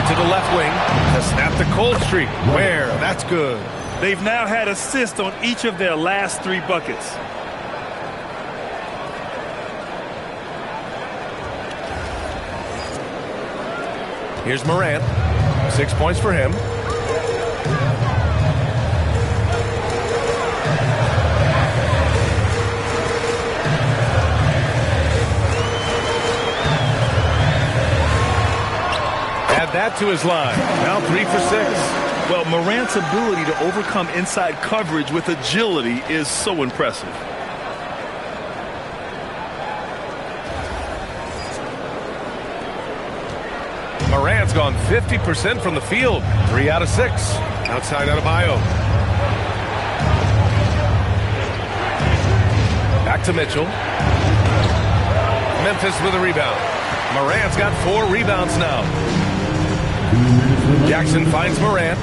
To the left wing to snap the cold streak. Where? That's good. They've now had assists on each of their last 3 buckets. Here's Morant. 6 points for him. That to his line. Now 3 for 6. Well, Morant's ability to overcome inside coverage with agility is so impressive. Morant's gone 50% from the field. 3 out of 6. Outside Adebayo. Back to Mitchell. Memphis with a rebound. Morant's got 4 rebounds now. Jackson finds Morant.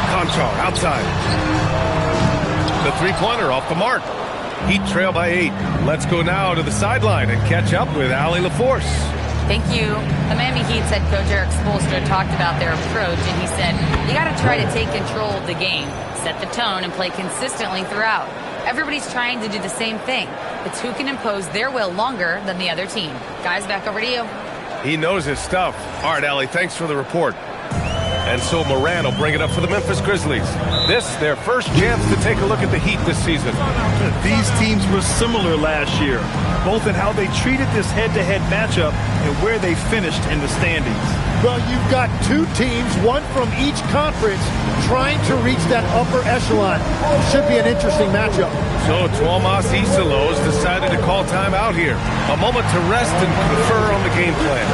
Conchar outside. The 3-pointer off the mark. Heat trail by 8. Let's go now to the sideline and catch up with Allie LaForce. Thank you. The Miami Heat's head coach Eric Spoelstra talked about their approach, and he said, you got to try to take control of the game, set the tone, and play consistently throughout. Everybody's trying to do the same thing. It's who can impose their will longer than the other team. Guys, back over to you. He knows his stuff. All right, Allie, thanks for the report. And so Morant will bring it up for the Memphis Grizzlies. This, their first chance to take a look at the Heat this season. These teams were similar last year, both in how they treated this head-to-head matchup and where they finished in the standings. Well, you've got 2 teams, one from each conference, trying to reach that upper echelon. Should be an interesting matchup. So Tuomas Isalos decided to call time out here. A moment to rest and confer on the game plan.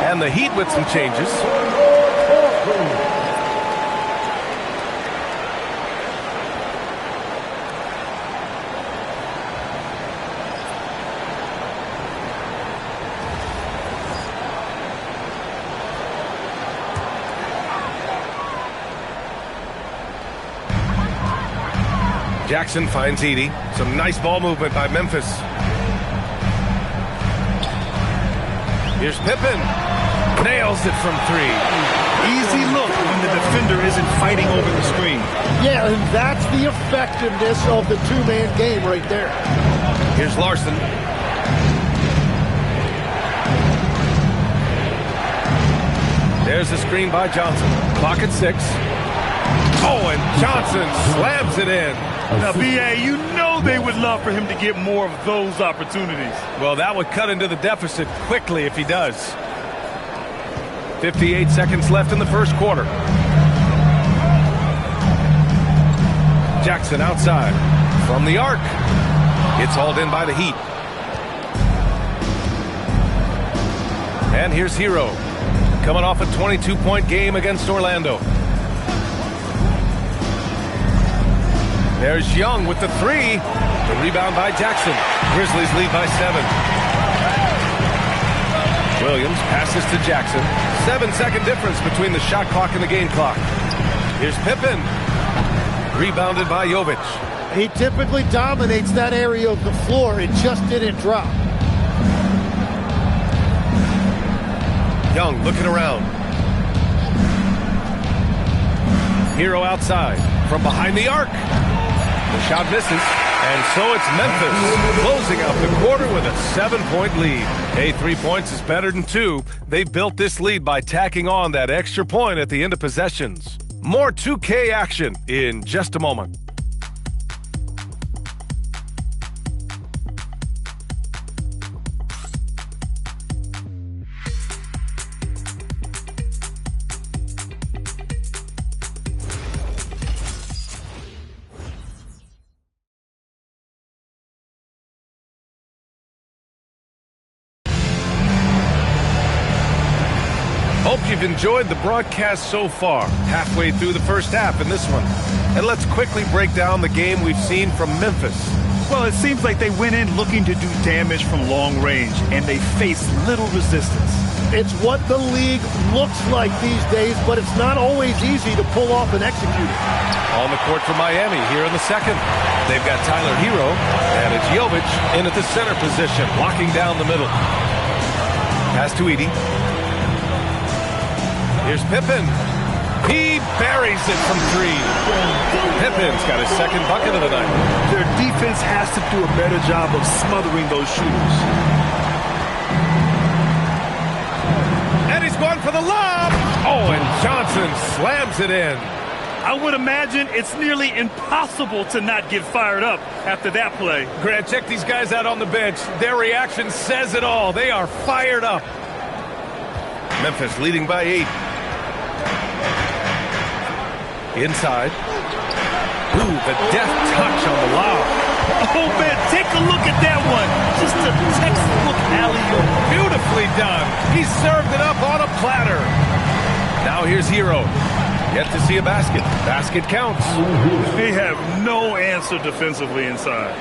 And the Heat with some changes. Jackson finds Edey. Some nice ball movement by Memphis. Here's Pippen. Nails it from 3. Easy look when the defender isn't fighting over the screen. Yeah, and that's the effectiveness of the two-man game right there. Here's Larson. There's the screen by Johnson. Clock at 6. Oh, and Johnson slams it in. Now, B.A., you know they would love for him to get more of those opportunities. Well, that would cut into the deficit quickly if he does. 58 seconds left in the first quarter. Jackson outside from the arc. It's hauled in by the Heat. And here's Hero, coming off a 22-point game against Orlando. There's Young with the 3. The rebound by Jackson. Grizzlies lead by 7. Williams passes to Jackson. 7-second difference between the shot clock and the game clock. Here's Pippen. Rebounded by Jovic. He typically dominates that area of the floor. It just didn't drop. Young looking around. Hero outside from behind the arc. The shot misses, and so it's Memphis closing out the quarter with a 7-point lead. Hey, 3 points is better than 2. They built this lead by tacking on that extra point at the end of possessions. More 2K action in just a moment. Hope you've enjoyed the broadcast so far. Halfway through the first half in this one. And let's quickly break down the game we've seen from Memphis. Well, it seems like they went in looking to do damage from long range, and they faced little resistance. It's what the league looks like these days, but it's not always easy to pull off and execute it. On the court for Miami here in the second. They've got Tyler Hero, and it's Jovic in at the center position, locking down the middle. Pass to Edey. Here's Pippen. He buries it from 3. Pippin's got his second bucket of the night. Their defense has to do a better job of smothering those shooters. And he's going for the lob. Oh, and Johnson slams it in. I would imagine it's nearly impossible to not get fired up after that play. Grant, check these guys out on the bench. Their reaction says it all. They are fired up. Memphis leading by 8. Inside. Ooh, the deft touch on the lob. Oh, man, take a look at that one. Just a textbook alley-oop. Beautifully done. He served it up on a platter. Now here's Hero. Yet to see a basket. Basket counts. They have no answer defensively inside.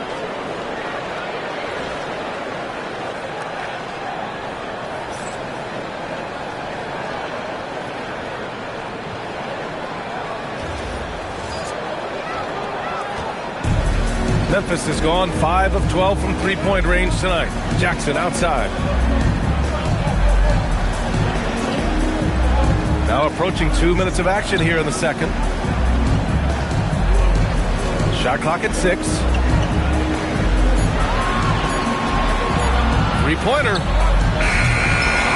Memphis has gone 5 of 12 from three-point range tonight. Jackson outside. Now approaching 2 minutes of action here in the second. Shot clock at 6. Three-pointer.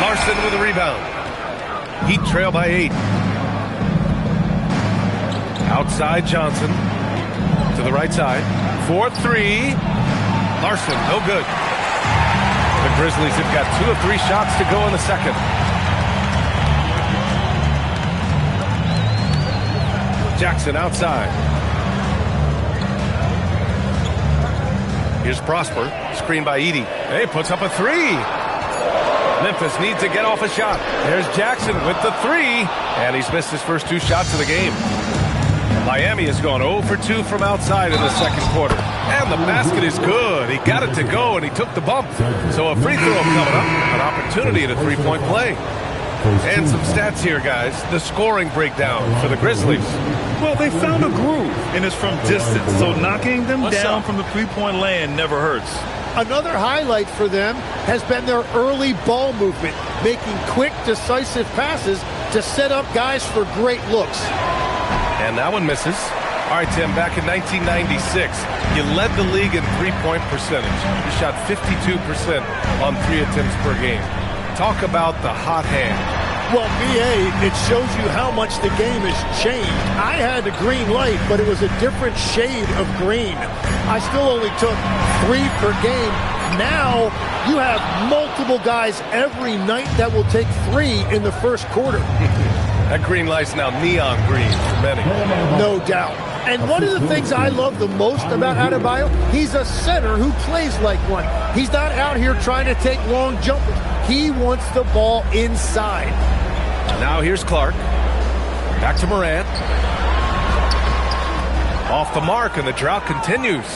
Larson with a rebound. Heat trail by 8. Outside Johnson. To the right side. 4-3. Larson, no good. The Grizzlies have got 2 of 3 shots to go in the second. Jackson outside. Here's Prosper. Screen by Edey. Hey, puts up a 3. Memphis needs to get off a shot. There's Jackson with the 3. And he's missed his first 2 shots of the game. Miami has gone 0 for 2 from outside in the second quarter. And the basket is good. He got it to go, and he took the bump. So a free throw coming up. An opportunity at a 3-point play. And some stats here, guys. The scoring breakdown for the Grizzlies. Well, they found a groove, and it's from distance, so knocking them down from the three-point land never hurts. Another highlight for them has been their early ball movement, making quick, decisive passes to set up guys for great looks. And that one misses. All right, Tim, back in 1996, you led the league in three-point percentage. You shot 52% on 3 attempts per game. Talk about the hot hand. Well, BA, it shows you how much the game has changed. I had the green light, but it was a different shade of green. I still only took 3 per game. Now you have multiple guys every night that will take 3 in the first quarter. That green light's now neon green for many. No doubt. And one of the things I love the most about Adebayo, he's a center who plays like one. He's not out here trying to take long jumpers. He wants the ball inside. Now here's Clark. Back to Morant. Off the mark, and the drought continues.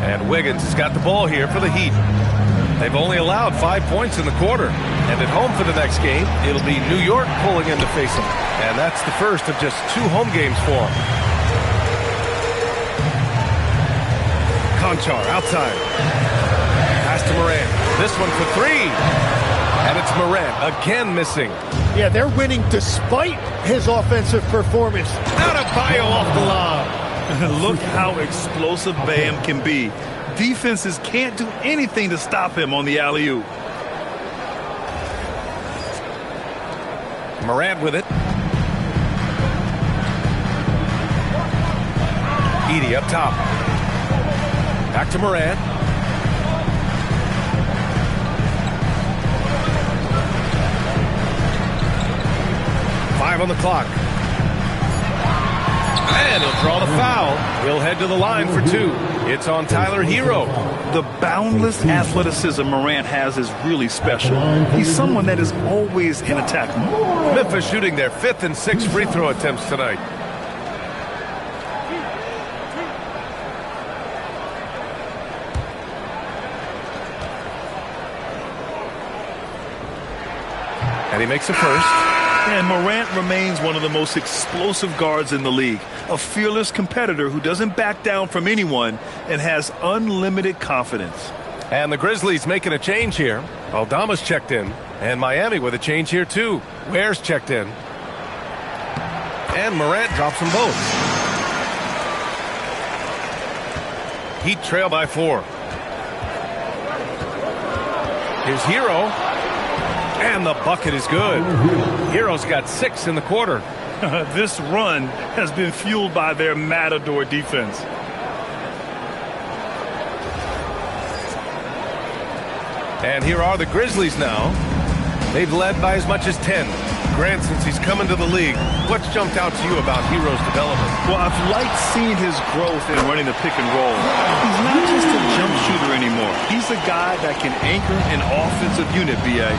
And Wiggins has got the ball here for the Heat. They've only allowed 5 points in the quarter. And at home for the next game, it'll be New York pulling in to face them. And that's the first of just 2 home games for them. Conchar outside. Pass to Morant. This one for 3. And it's Morant again missing. Yeah, they're winning despite his offensive performance. Adebayo off the lob. Look how explosive Bam can be. Defenses can't do anything to stop him on the alley-oop. Morant with it. Edey up top. Back to Morant. On the clock. And he'll draw the foul. He'll head to the line for 2. It's on Tyler Hero. The boundless athleticism Morant has is really special. He's someone that is always in attack mode. Memphis shooting their 5th and 6th free throw attempts tonight. And he makes a first. And Morant remains one of the most explosive guards in the league. A fearless competitor who doesn't back down from anyone and has unlimited confidence. And the Grizzlies making a change here. Aldama's checked in. And Miami with a change here too. Ware's checked in. And Morant drops them both. Heat trail by 4. Here's Hero. And the bucket is good. Hero's got 6 in the quarter. This run has been fueled by their matador defense. And here are the Grizzlies now. They've led by as much as 10. Grant, since he's come into the league, what's jumped out to you about Hero's development? Well, I've liked seeing his growth in running the pick and roll. He's not just a jump shooter anymore. He's a guy that can anchor an offensive unit, B.A.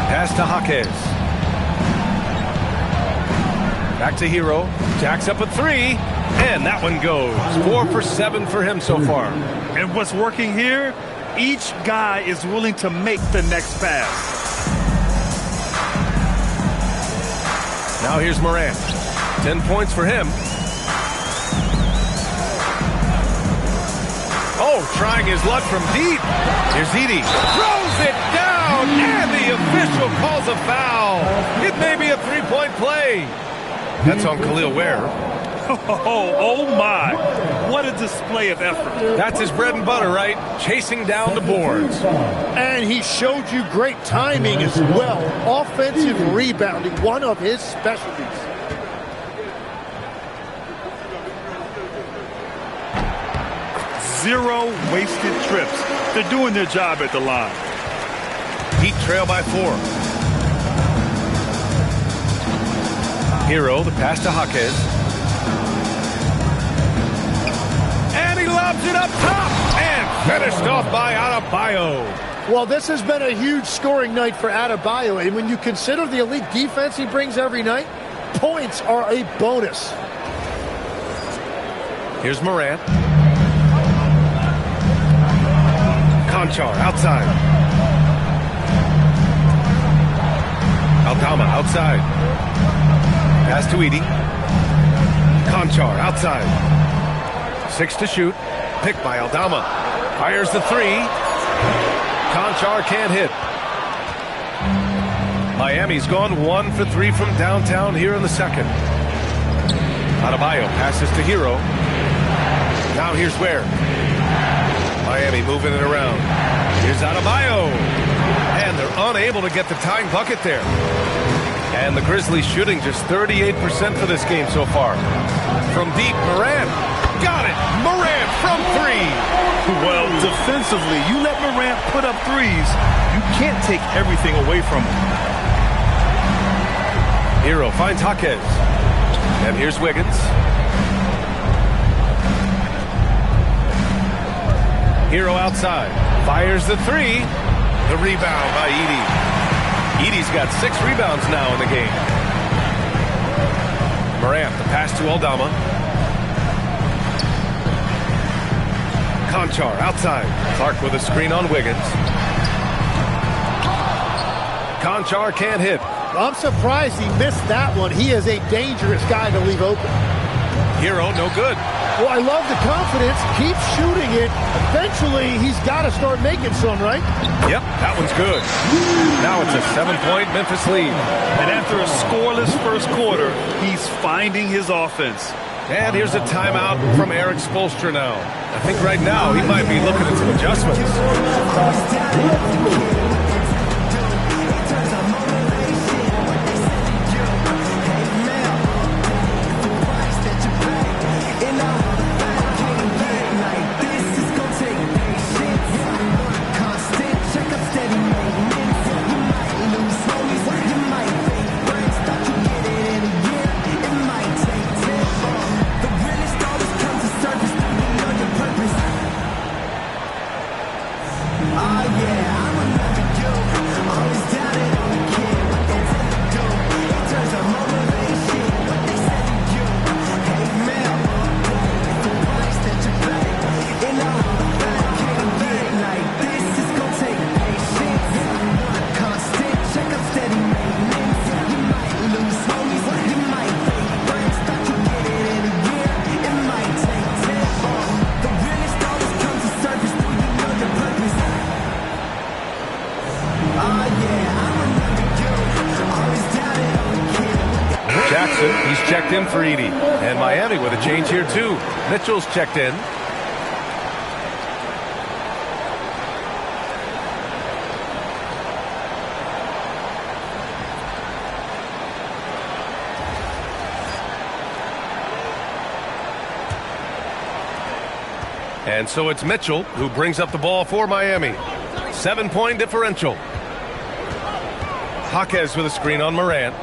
Pass to Jaquez. Back to Hero. Jacks up a 3. And that one goes. 4 for 7 for him so far. And what's working here? Each guy is willing to make the next pass. Now here's Morant. 10 points for him. Oh, trying his luck from deep. Here's Edey. Throws it down, and the official calls a foul. It may be a 3-point play. That's on Khalil Ware. Oh my. What a display of effort. That's his bread and butter, right? Chasing down the boards. And he showed you great timing as well. Offensive rebounding, one of his specialties. Zero wasted trips. They're doing their job at the line. Heat trail by 4. Hero, the pass to Jaquez. And he lobs it up top. And finished off by Adebayo. Well, this has been a huge scoring night for Adebayo. And when you consider the elite defense he brings every night, points are a bonus. Here's Morant. Conchar outside. Aldama outside. Pass to Edey. Konchar outside. 6 to shoot. Picked by Aldama. Fires the 3. Konchar can't hit. Miami's gone 1 for 3 from downtown here in the second. Adebayo passes to Hero. Now here's Ware. Miami moving it around. Here's Adebayo. And they're unable to get the tying bucket there. And the Grizzlies shooting just 38% for this game so far. From deep, Morant. Got it! Morant from 3. Well, defensively, you let Morant put up threes, you can't take everything away from him. Hero finds Jaquez. And here's Wiggins. Hero outside. Fires the 3. The rebound by Edey. Edey's got 6 rebounds now in the game. Morant, the pass to Aldama. Konchar outside. Clark with a screen on Wiggins. Konchar can't hit. I'm surprised he missed that one. He is a dangerous guy to leave open. Hero, no good. Well, I love the confidence. Keep shooting it. Eventually, he's got to start making some, right? Yep, that one's good. Now it's a 7-point Memphis lead. And after a scoreless first quarter, he's finding his offense. And here's a timeout from Eric Spoelstra now. I think right now he might be looking at some adjustments. He's checked in for Edey. And Miami with a change here, too. Mitchell's checked in. And so it's Mitchell who brings up the ball for Miami. 7-point differential. Jaquez with a screen on Morant.